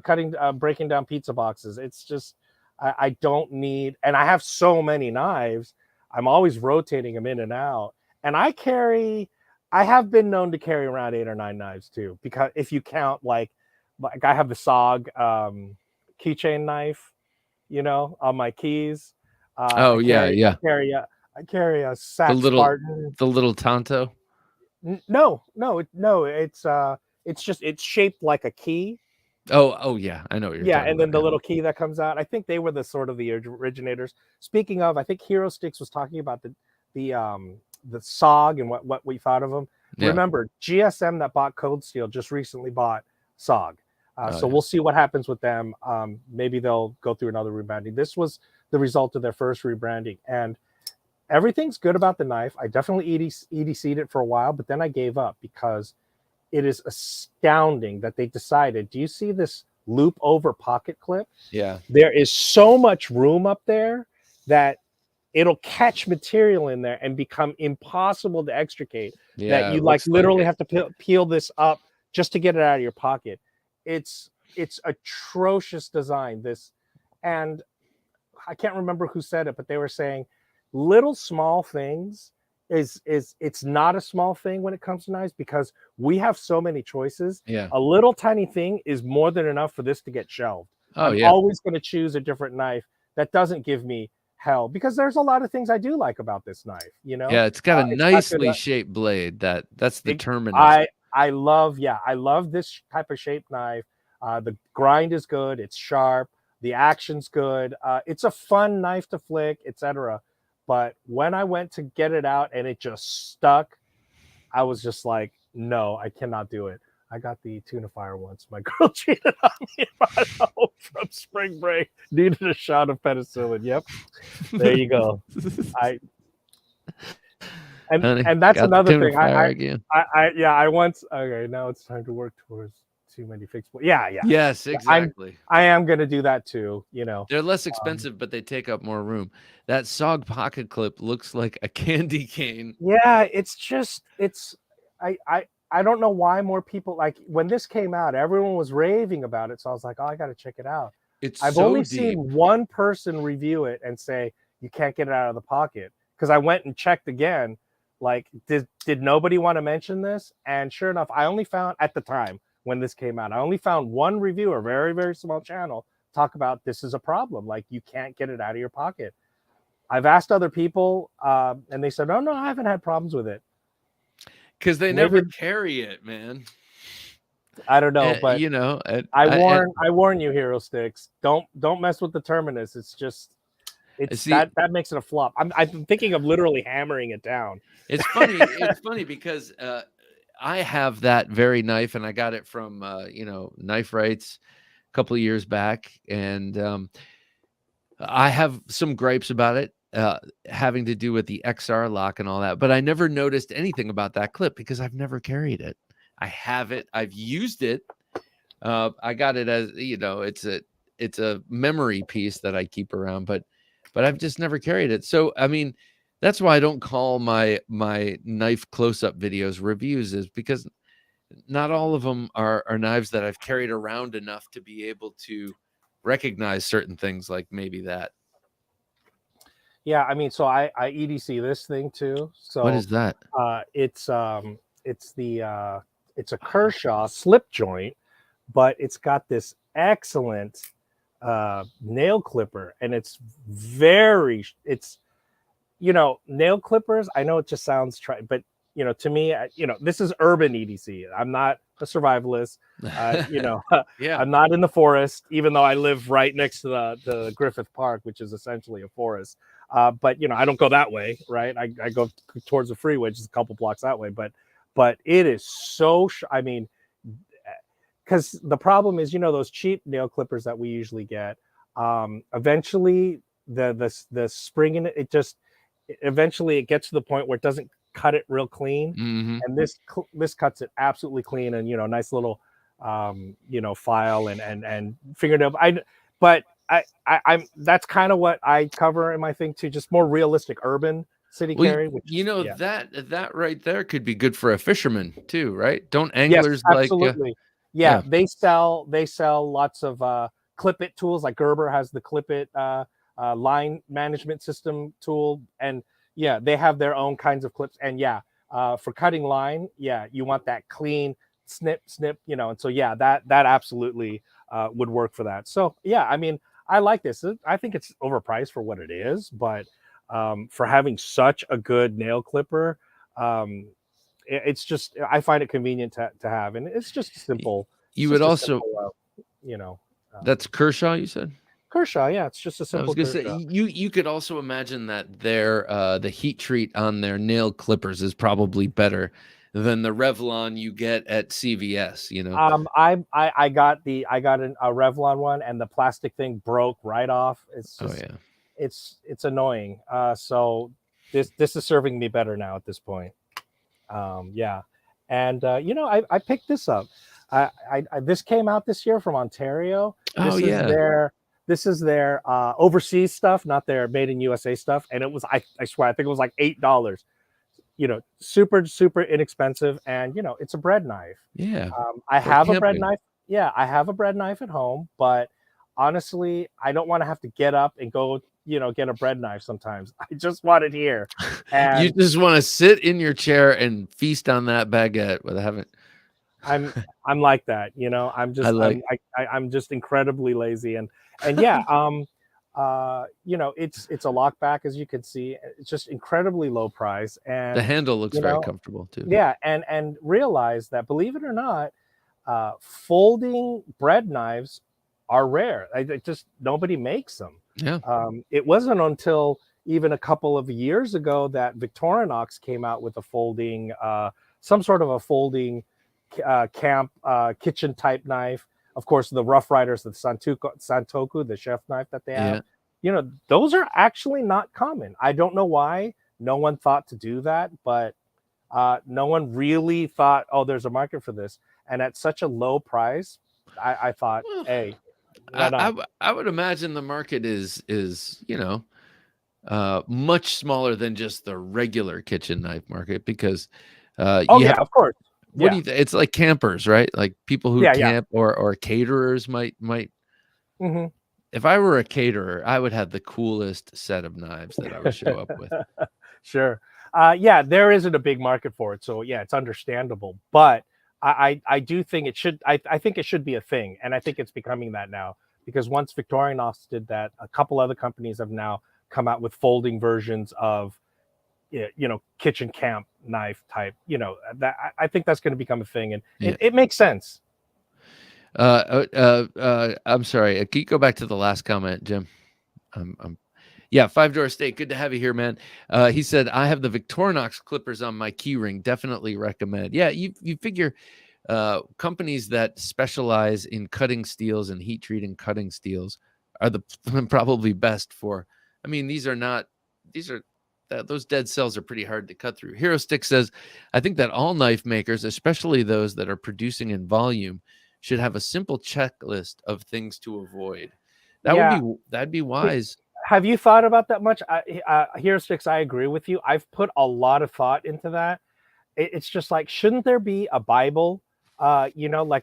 Cutting, breaking down pizza boxes. It's just I don't need, and I have so many knives. I'm always rotating them in and out, and I have been known to carry around 8 or 9 knives too, because if you count like I have the SOG keychain knife, on my keys. I carry a Sax Spartan.
The little Tonto.
No, it's shaped like a key.
Oh yeah, I know what you're talking
and then
about.
the little key that comes out. I think they were the sort of the originators. Speaking of, I think Hero Sticks was talking about the SOG and what we thought of them. Yeah. Remember, GSM that bought Cold Steel just recently bought SOG. We'll see what happens with them. Maybe they'll go through another rebranding. This was the result of their first rebranding, and everything's good about the knife. I definitely EDC'd it for a while, but then I gave up because it is astounding that they decided. Do you see this loop over pocket clip.
Yeah.
There is so much room up there that it'll catch material in there and become impossible to extricate, that
Yeah.
you
It
like
looks like
literally
it.
have to peel this up just to get it out of your pocket. It's atrocious design, this. And I can't remember who said it, but they were saying little small things is it's not a small thing when it comes to knives, because we have so many choices.
Yeah.
A little tiny thing is more than enough for this to get shelved.
Oh,
I'm
yeah.
always going to choose a different knife that doesn't give me hell, because there's a lot of things I do like about this knife, you know.
Yeah. It's got a
It's got good,
nicely shaped blade. That's the
it,
terminus.
I love, yeah, I love this type of shaped knife. The grind is good, it's sharp, the action's good, it's a fun knife to flick, etc. But when I went to get it out and it just stuck, I was just like, no, I cannot do it. I got the tuna fire once. My girl cheated on me home from spring break. Needed a shot of penicillin. Yep, there you go. I
Honey,
and that's
got the
another
tuna
thing.
fire again.
I once, okay, now it's time to work towards too many fixed. Yeah.
Yes, exactly.
I am gonna do that too. You know,
They're less expensive, but they take up more room. That SOG pocket clip looks like a candy cane.
yeah, it's just I don't know why more people, like when this came out, everyone was raving about it. So I was like, oh, I got to check it out.
It's
I've
so
only
deep.
seen one person review it and say you can't get it out of the pocket, because I went and checked again. Like, did nobody want to mention this? And sure enough, I only found, at the time when this came out, I only found one reviewer, very, very small channel, talk about this is a problem. Like, you can't get it out of your pocket. I've asked other people, and they said, oh, no, I haven't had problems with it.
Because they
Maybe,
never carry it, man.
I don't know, but
you know,
I warn you, Hero Sticks. Don't mess with the terminus. It's just that makes it a flop. I'm thinking of literally hammering it down.
It's funny. It's funny because I have that very knife, and I got it from Knife Rights a couple of years back, and I have some gripes about it, having to do with the XR lock and all that. But I never noticed anything about that clip because I've never carried it. I have it. I've used it. I got it as, it's a memory piece that I keep around, but I've just never carried it. So, I mean, that's why I don't call my knife close-up videos reviews, is because not all of them are knives that I've carried around enough to be able to recognize certain things, like maybe that.
Yeah, I mean, so I EDC this thing too. So
What is that?
it's a Kershaw slip joint, but it's got this excellent nail clipper, and it's nail clippers. I know it just sounds but to me, this is urban EDC. I'm not a survivalist.
Yeah.
I'm not in the forest, even though I live right next to the Griffith Park, which is essentially a forest. But I don't go that way, right? I go towards the freeway, just a couple blocks that way. But it is so. I mean, because the problem is, those cheap nail clippers that we usually get. Eventually, the spring in it just eventually it gets to the point where it doesn't cut it real clean.
Mm-hmm.
And this cuts it absolutely clean, and nice little file and fingernail. I'm that's kind of what I cover in my thing too, just more realistic urban city carry. Which
that right there could be good for a fisherman too, right? Don't anglers
yes, absolutely. Yeah, they sell lots of clip it tools, like Gerber has the clip it line management system tool, and they have their own kinds of clips. And for cutting line, you want that clean snip, and so that absolutely would work for that. So I mean, I like this. I think it's overpriced for what it is, but for having such a good nail clipper, it's just, I find it convenient to have, and it's just simple.
You would also,
that's
Kershaw, you said?
Kershaw, yeah, it's just a simple.
I was gonna say, you could also imagine that the heat treat on their nail clippers is probably better than the Revlon you get at CVS.
I got a Revlon one, and the plastic thing broke right off. It's just, it's annoying. So this is serving me better now at this point. And I picked this up. This came out this year from Ontario.
Oh yeah.
This is their overseas stuff, not their made in USA stuff. And it was, I swear, I think it was like $8. Super, super inexpensive. And, it's a bread knife.
Yeah.
I
For
have a bread
camping.
knife. Yeah, I have a bread knife at home, but honestly, I don't want to have to get up and go, get a bread knife sometimes. I just want it here.
You
And
just want to sit in your chair and feast on that baguette without having.
I'm like that,
I like.
I'm just incredibly lazy. And yeah, it's a lockback, as you can see. It's just incredibly low price.
The
And
handle looks
you
very
know
comfortable too.
yeah, and realize that, believe it or not, folding bread knives are rare. Just nobody makes them.
Yeah.
It wasn't until even a couple of years ago that Victorinox came out with a folding, some sort of a folding camp kitchen type knife. Of course, the Rough Riders, the Santoku, the chef knife that they have. Those are actually not common. I don't know why no one thought to do that, but no one really thought, oh, there's a market for this. And at such a low price, I thought,
Well,
hey, why not?
I would imagine the market is much smaller than just the regular kitchen knife market, because
Oh
you
yeah,
have,
of course.
what do
Yeah,
you it's like campers, right? Like people who
yeah, yeah.
camp or caterers might.
Hmm.
If I were a caterer, I would have the coolest set of knives that I would show up with.
Sure. Yeah, there isn't a big market for it, so yeah, it's understandable. But I do think it should. I think it should be a thing, and I think it's becoming that now, because once Victorinox did that, a couple other companies have now come out with folding versions of, kitchen camp knife type. That I think that's going to become a thing, and
Yeah.
it makes sense.
I'm sorry. Can you go back to the last comment, Jim? Yeah, Five Door Steak. Good to have you here, man. He said, I have the Victorinox clippers on my key ring. Definitely recommend. Yeah, you figure companies that specialize in cutting steels and heat treating cutting steels are the probably best for. I mean, these are those dead cells are pretty hard to cut through. Hero Stick says, I think that all knife makers, especially those that are producing in volume, should have a simple checklist of things to avoid.
Yeah.
That'd be wise.
Have you thought about that much? Hero Sticks, I agree with you. I've put a lot of thought into that. It's just like, shouldn't there be a Bible, like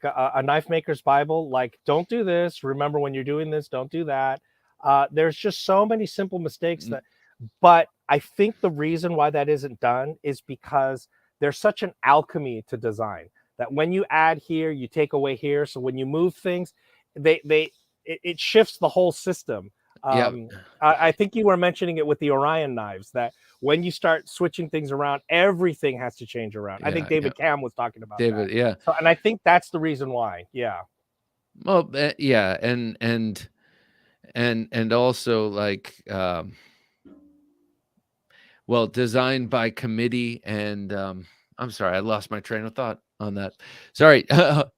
a knife maker's Bible? Like, don't do this. Remember, when you're doing this, don't do that. There's just so many simple mistakes but I think the reason why that isn't done is because there's such an alchemy to design that when you add here, you take away here. So when you move things, it shifts the whole system.
Yeah.
I think you were mentioning it with the Orion knives, that when you start switching things around, everything has to change around. I think David Cam was talking about
David,
that.
yeah.
So, and I think that's the reason why. Yeah.
Well, yeah, and also like well, designed by committee, and I'm sorry, I lost my train of thought on that. Sorry.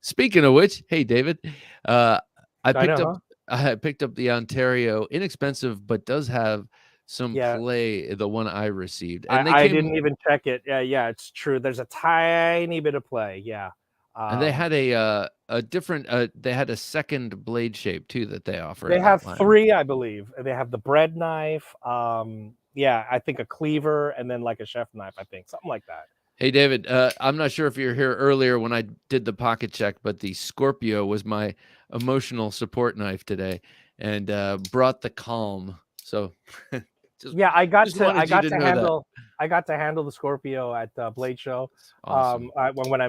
Speaking of which, hey David, I picked up
Huh?
I picked up the Ontario, inexpensive, but does have some
Yeah.
play, the one I received. And they
I
came
didn't even check it. Yeah, it's true. There's a tiny bit of play. Yeah.
and they had a different they had a second blade shape too that they offer
They
in that
have
line.
3, I believe. They have the bread knife. Yeah, I think a cleaver, and then like a chef knife, I think. Something like that.
Hey, David, I'm not sure if you were here earlier when I did the pocket check, but the Scorpio was my emotional support knife today, and brought the calm. So,
Yeah, I got to
know
handle the Scorpio at Blade Show.
awesome.
When I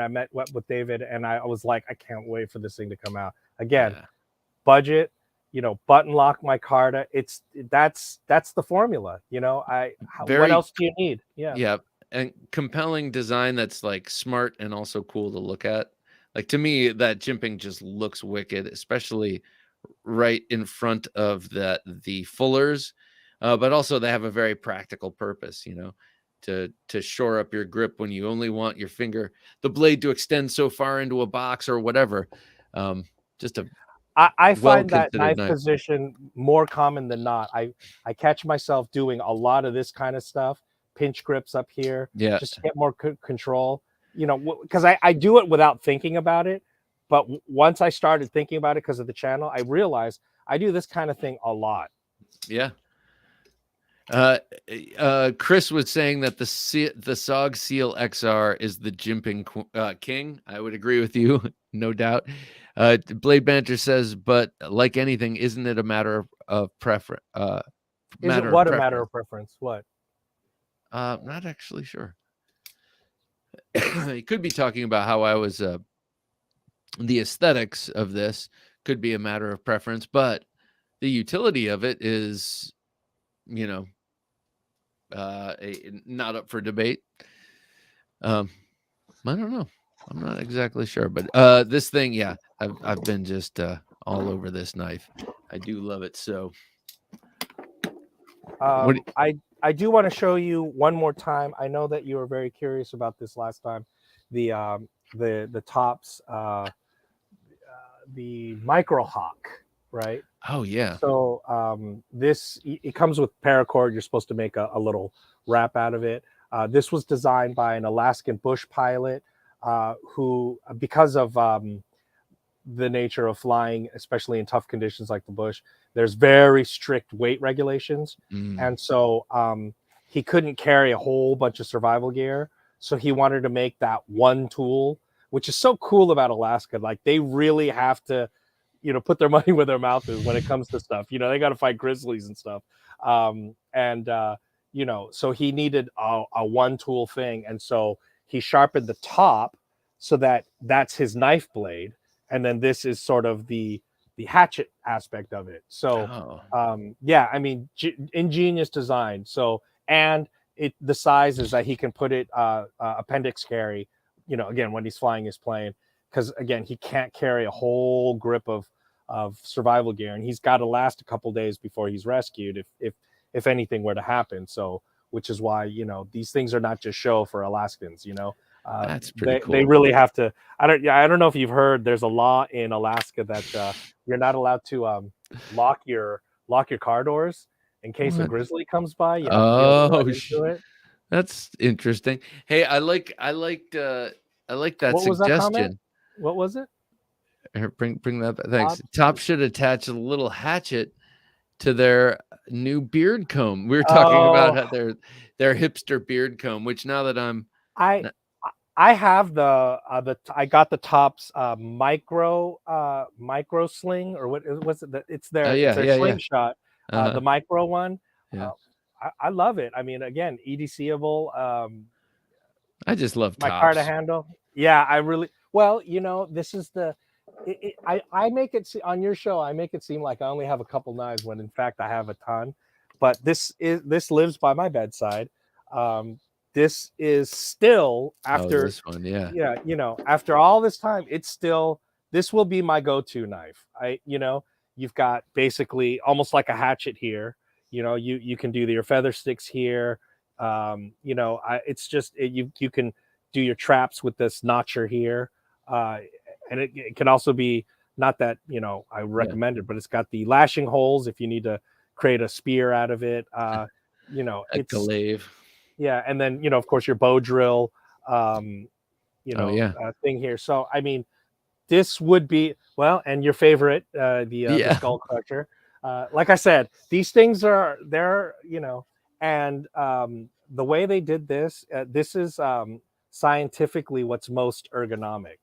met with David, and I was like, I can't wait for this thing to come out. Again,
Yeah.
budget, button lock my Carta. That's the formula. What else do you need? Yeah.
Yeah, and compelling design that's like smart and also cool to look at. Like, to me, that jimping just looks wicked, especially right in front of the fullers. But also they have a very practical purpose, to shore up your grip when you only want the blade to extend so far into a box or whatever. Just a
I find that
well-considered
knife
knife.
position more common than not. I catch myself doing a lot of this kind of stuff, pinch grips up here,
Yeah.
just to get more control. Because I do it without thinking about it. But once I started thinking about it because of the channel, I realized I do this kind of thing a lot.
Yeah. Chris was saying that the SOG Seal XR is the jimping king. I would agree with you, no doubt. Blade Banter says, but like anything, isn't it a matter of preference?
Is it what a matter of preference? What?
Not actually sure. He could be talking about how I was the aesthetics of this could be a matter of preference, but the utility of it is, you know, not up for debate. I don't know. I'm not exactly sure, but this thing, yeah, I've been just all over this knife. I do love it. So
I do want to show you one more time. I know that you were very curious about this last time. The tops, the Micro Hawk, right?
Oh yeah.
So this, it comes with paracord. You're supposed to make a little wrap out of it. This was designed by an Alaskan bush pilot who, because of the nature of flying, especially in tough conditions like the bush, there's very strict weight regulations. And so he couldn't carry a whole bunch of survival gear. So he wanted to make that one tool, which is so cool about Alaska. Like they really have to, you know, put their money where their mouth is when it comes to stuff. You know, they got to fight grizzlies and stuff. You know, so he needed a one tool thing. And so he sharpened the top so that that's his knife blade. And then this is sort of the hatchet aspect of it. So yeah, I mean, ingenious design. So, and the size is that he can put it appendix carry, you know, again, when he's flying his plane, because again, he can't carry a whole grip of survival gear, and he's got to last a couple days before he's rescued if anything were to happen. So, which is why, you know, these things are not just show for Alaskans, you know.
That's pretty cool.
They really have to. I don't know if you've heard. There's a law in Alaska that you're not allowed to lock your car doors in case a grizzly comes by. You have to be able to run into it.
That's interesting. Hey, I like that
what
suggestion.
Was that comment? What was it?
Bring that back. Thanks. Top should attach a little hatchet to their new beard comb. We were talking about how their hipster beard comb, which now that
I have I got the Tops micro sling, or what was it? It's their slingshot, the micro one.
Yeah.
I love it. I mean, again, EDCable.
I just love
my
Tops.
car to handle. Yeah, I really. Well, you know, this is I make it on your show. I make it seem like I only have a couple knives when in fact I have a ton. But this lives by my bedside. This is still after
this one, yeah,
you know, after all this time, this will be my go-to knife. You know, you've got basically almost like a hatchet here. You know, you can do your feather sticks here. You know, it's just you can do your traps with this notcher here, and it can also be, not that, you know, I recommend it, but it's got the lashing holes if you need to create a spear out of it. You know, it's
glaive.
Yeah, and then, you know, of course, your bow drill, you know, thing here. So, I mean, this would be, well, and your favorite, the Skull Crusher. Like I said, these things they're, you know, and the way they did this, this is scientifically what's most ergonomic.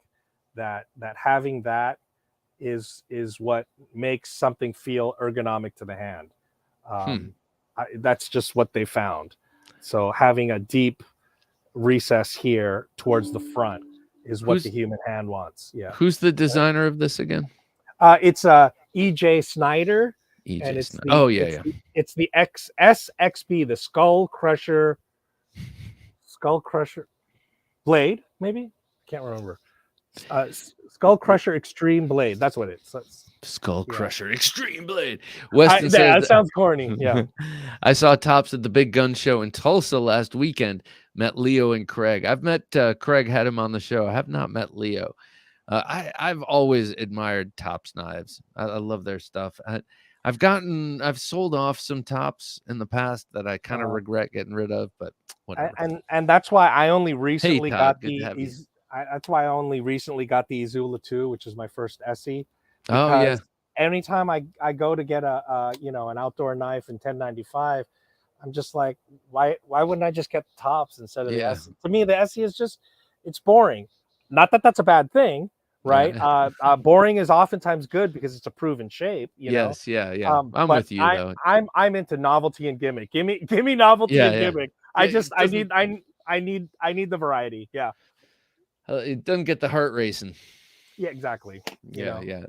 That having that is what makes something feel ergonomic to the hand. That's just what they found. So having a deep recess here towards the front is what the human hand wants. Yeah.
Who's the designer of this again?
It's EJ Snyder.
EJ Snyder.
It's the SXB, the Skull Crusher blade, maybe? Can't remember. Skull Crusher Extreme Blade. That's what it is.
Skull Crusher Extreme Blade.
Weston says that sounds corny. Yeah.
I saw Tops at the Big Gun Show in Tulsa last weekend. Met Leo and Craig. I've met Craig, had him on the show. I have not met Leo. I've always admired Tops knives. I love their stuff. I've sold off some Tops in the past that I kind of regret getting rid of, but whatever.
And that's why I only recently got these. That's why I only recently got the Izula 2, which is my first SE,
Oh yeah,
because anytime I go to get an outdoor knife in 1095, I'm just like, why wouldn't I just get the tops instead of the
yeah,
SE? To me, the SE is just, it's boring. Not that that's a bad thing, right?
yeah.
Boring is oftentimes good because it's a proven shape,
Yes, yeah, yeah. I'm
But
with you though.
I'm into novelty and gimmick. Give me novelty
Yeah,
and
yeah.
gimmick.
Yeah,
I just
it doesn't.
I need the variety. Yeah.
It doesn't get the heart racing.
Yeah, exactly.
Yeah, yeah.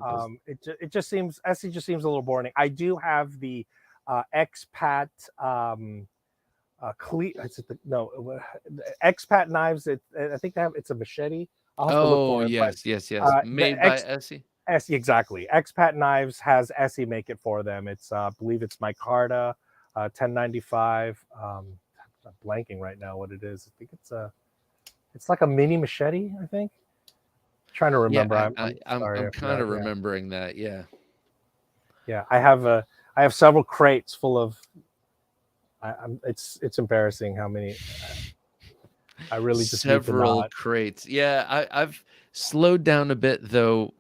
It does.
It just seems SE just seems a little boring. I do have the expat is it the, no the expat knives. I think it's a machete. I'll have to look
Oh
for it, but
yes, yes, yes.
the
Made by Essie.
SE, exactly. Expat Knives has SE make it for them. It's I believe it's micarta 1095. I'm blanking right now what it is. I think it's like a mini machete, I think. Trying to remember.
Yeah,
I'm sorry
I'm
for
kind
that.
of
Yeah.
remembering that. Yeah.
Yeah. I have several crates full of it's embarrassing how many I really just need to
Several
not.
crates. Yeah, I've slowed down a bit though.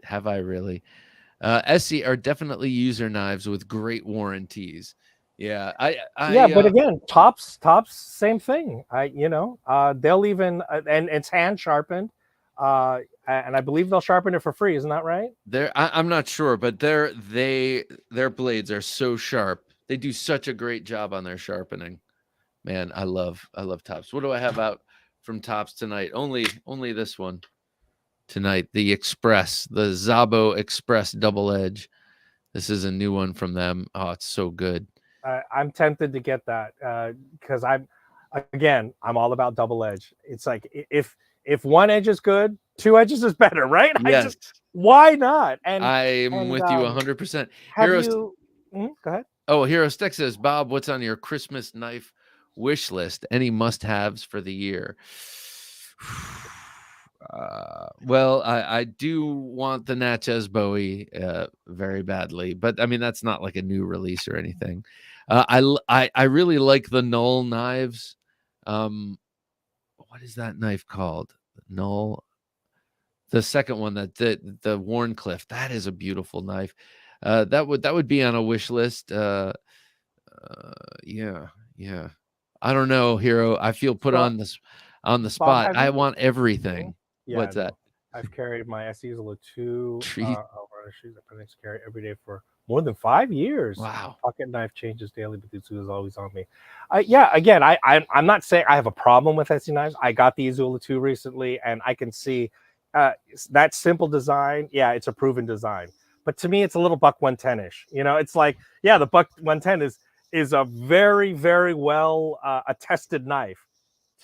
Have I really? Essie are definitely user knives with great warranties. Yeah,
Yeah,
I
but again, tops, same thing. They'll even and it's hand sharpened, and I believe they'll sharpen it for free. Isn't that right?
I'm not sure, but their blades are so sharp. They do such a great job on their sharpening. Man, I love tops. What do I have out from tops tonight? Only this one tonight. The Express, the Zabo Express Double Edge. This is a new one from them. Oh, it's so good.
I'm tempted to get that because I'm all about double edge. It's like if one edge is good, two edges is better, right?
Yes,
Why not?
I'm
And
with you 100%.
have you? Go ahead.
Oh, Hero Stick says, Bob, what's on your Christmas knife wish list? Any must-haves for the year? Well, I do want the Natchez Bowie very badly, but I mean that's not like a new release or anything. I really like the Null knives. What is that knife called? Null. The second one, that the Warncliffe, that is a beautiful knife. That would be on a wish list. Yeah, yeah. I don't know, Hero. I feel put
So,
on the
Bob,
spot.
have
I
you?
want everything.
Yeah,
What's that?
no. I've carried my SEs 2
Treat.
shoes. I carry every day for more than 5 years.
Wow.
Pocket knife changes daily, but the Izula is always on me. Yeah, again, I'm not saying I have a problem with SE knives. I got the Izula 2 recently, and I can see that simple design. Yeah, it's a proven design. But to me, it's a little buck 110-ish. It's like, yeah, the buck 110 is a very, very well attested knife.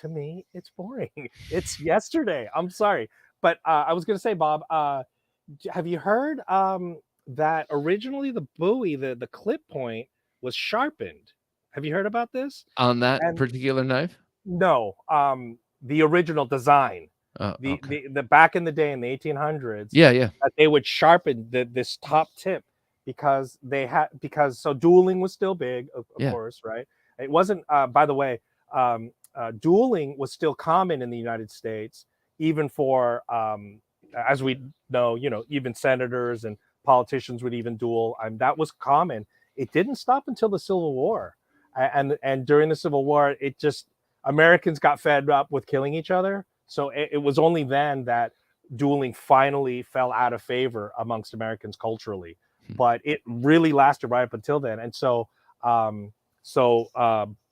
To me, it's boring. It's yesterday. I'm sorry. But I was going to say, Bob, have you heard that originally the buoy, the clip point, was sharpened? Have you heard about this?
On that
And
particular knife?
no, the original design,
Oh, okay.
the back in the day in the 1800s,
Yeah, yeah.
that they would sharpen this top tip because so dueling was still big, of
Yeah.
course, right? It wasn't. By the way, dueling was still common in the United States, even for as we know, even senators and politicians would even duel. That was common. It didn't stop until the Civil War, and during the Civil War, it just Americans got fed up with killing each other. So it was only then that dueling finally fell out of favor amongst Americans culturally. But it really lasted right up until then. And so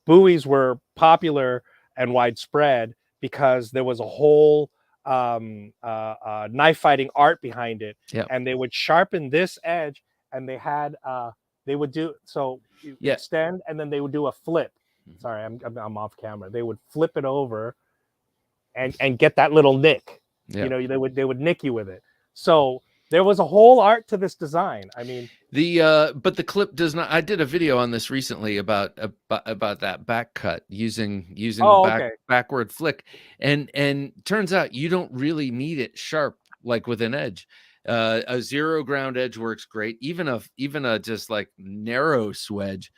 buoys were popular and widespread because there was a whole knife fighting art behind it.
Yep.
And they would sharpen this edge, and they would do so extend, and then they would do a flip. Sorry, I'm off camera. They would flip it over and get that little nick.
Yeah.
They would nick you with it. So there was a whole art to this design. I mean,
but the clip does not. I did a video on this recently about that back cut using backward flick, and turns out you don't really need it sharp like with an edge. A zero ground edge works great. Even a just like narrow swedge,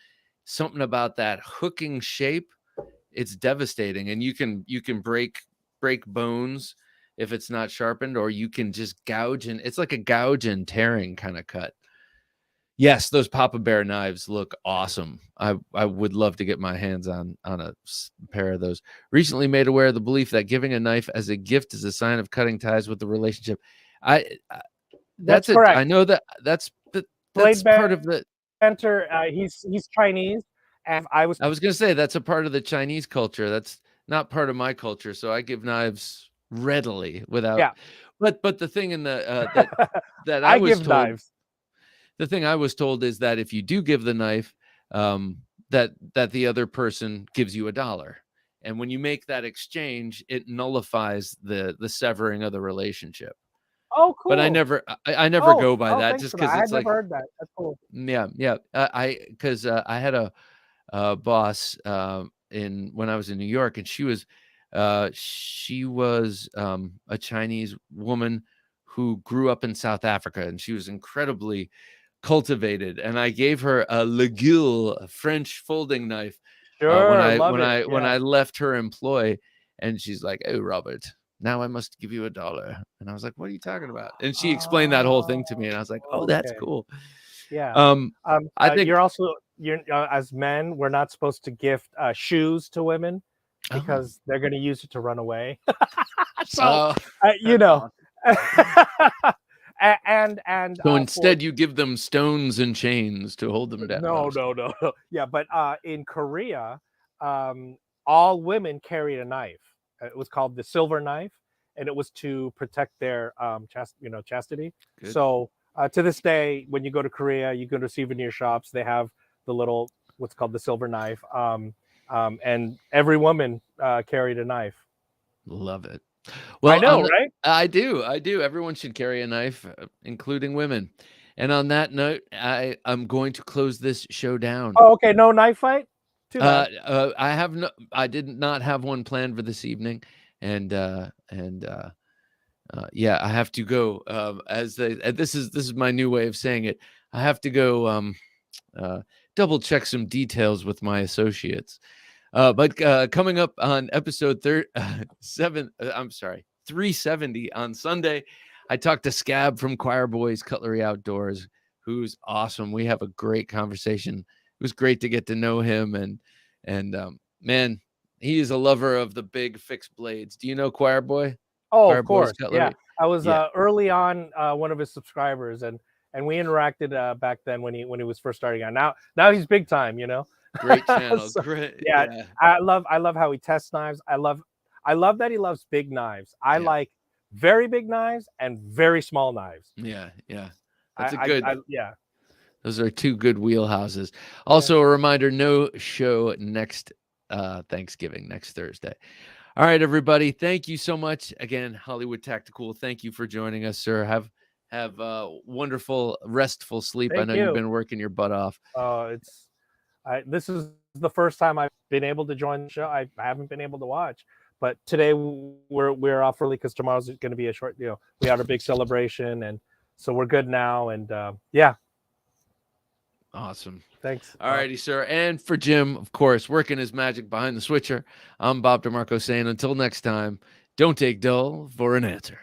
something about that hooking shape, it's devastating, and you can break bones if it's not sharpened, or you can just gouge, and it's like a gouge and tearing kind of cut. Yes, those Papa Bear knives look awesome. I would love to get my hands on a pair of those. Recently made aware of the belief that giving a knife as a gift is a sign of cutting ties with the relationship.
That's correct.
I know that's
Blade
part of the
Banter. He's Chinese, and I was
going to say that's a part of the Chinese culture. That's not part of my culture. So I give knives readily without.
Yeah.
But the thing in the that
I
was
give
told,
knives.
the thing I was told is that if you do give the knife, that the other person gives you $1. And when you make that exchange, it nullifies the severing of the relationship.
Oh, cool.
But I never go by that, just because
I
it's
had
like,
never heard that. That's cool.
yeah. Because I had a boss when I was in New York, and she was a Chinese woman who grew up in South Africa, and she was incredibly cultivated. And I gave her a Legule, a French folding knife,
Sure,
when I left her employ, and she's like, "Oh, Robert, now I must give you $1." And I was like, "What are you talking about?" And she explained that whole thing to me, and I was like, "Oh, that's cool."
Yeah.
I think
you're as men, we're not supposed to gift shoes to women because they're going to use it to run away. So you know. and
so instead you give them stones and chains to hold them down.
No. Yeah, but in Korea, all women carried a knife. It was called the silver knife, and it was to protect their chastity.
Good.
So to this day, when you go to Korea, you go to souvenir shops, they have the little what's called the silver knife, and every woman carried a knife.
Love it. Well,
I know, right?
I do. Everyone should carry a knife, including women. And on that note, I'm going to close this show down.
Oh, okay. No knife fight? Too bad.
I did not have one planned for this evening. And yeah, I have to go. This is my new way of saying it. I have to go double check some details with my associates. But coming up on episode 370 on Sunday, I talked to Scab from Choir Boys Cutlery Outdoors, who's awesome. We have a great conversation. It was great to get to know him, and man, he is a lover of the big fixed blades. Do you know Choir Boy?
Oh,
Choir
of course.
Boys
Yeah, I was early on one of his subscribers, and we interacted back then when he was first starting out. Now he's big time,
Great channel.
So,
great.
Yeah. I love how he tests knives. I love that he loves big knives. I like very big knives and very small knives.
Yeah. That's good.
Yeah.
Those are two good wheelhouses. Also, a reminder, no show next Thanksgiving, next Thursday. All right, everybody. Thank you so much. Again, Hollywood Tactical, thank you for joining us, sir. Have wonderful, restful sleep. I know you've been working your butt off.
This is the first time I've been able to join the show. I haven't been able to watch, but today we're off early because tomorrow's going to be a short. We had a big celebration, and so we're good now. And yeah,
awesome.
Thanks.
All righty, sir. And for Jim, of course, working his magic behind the switcher, I'm Bob DeMarco saying until next time, don't take dull for an answer.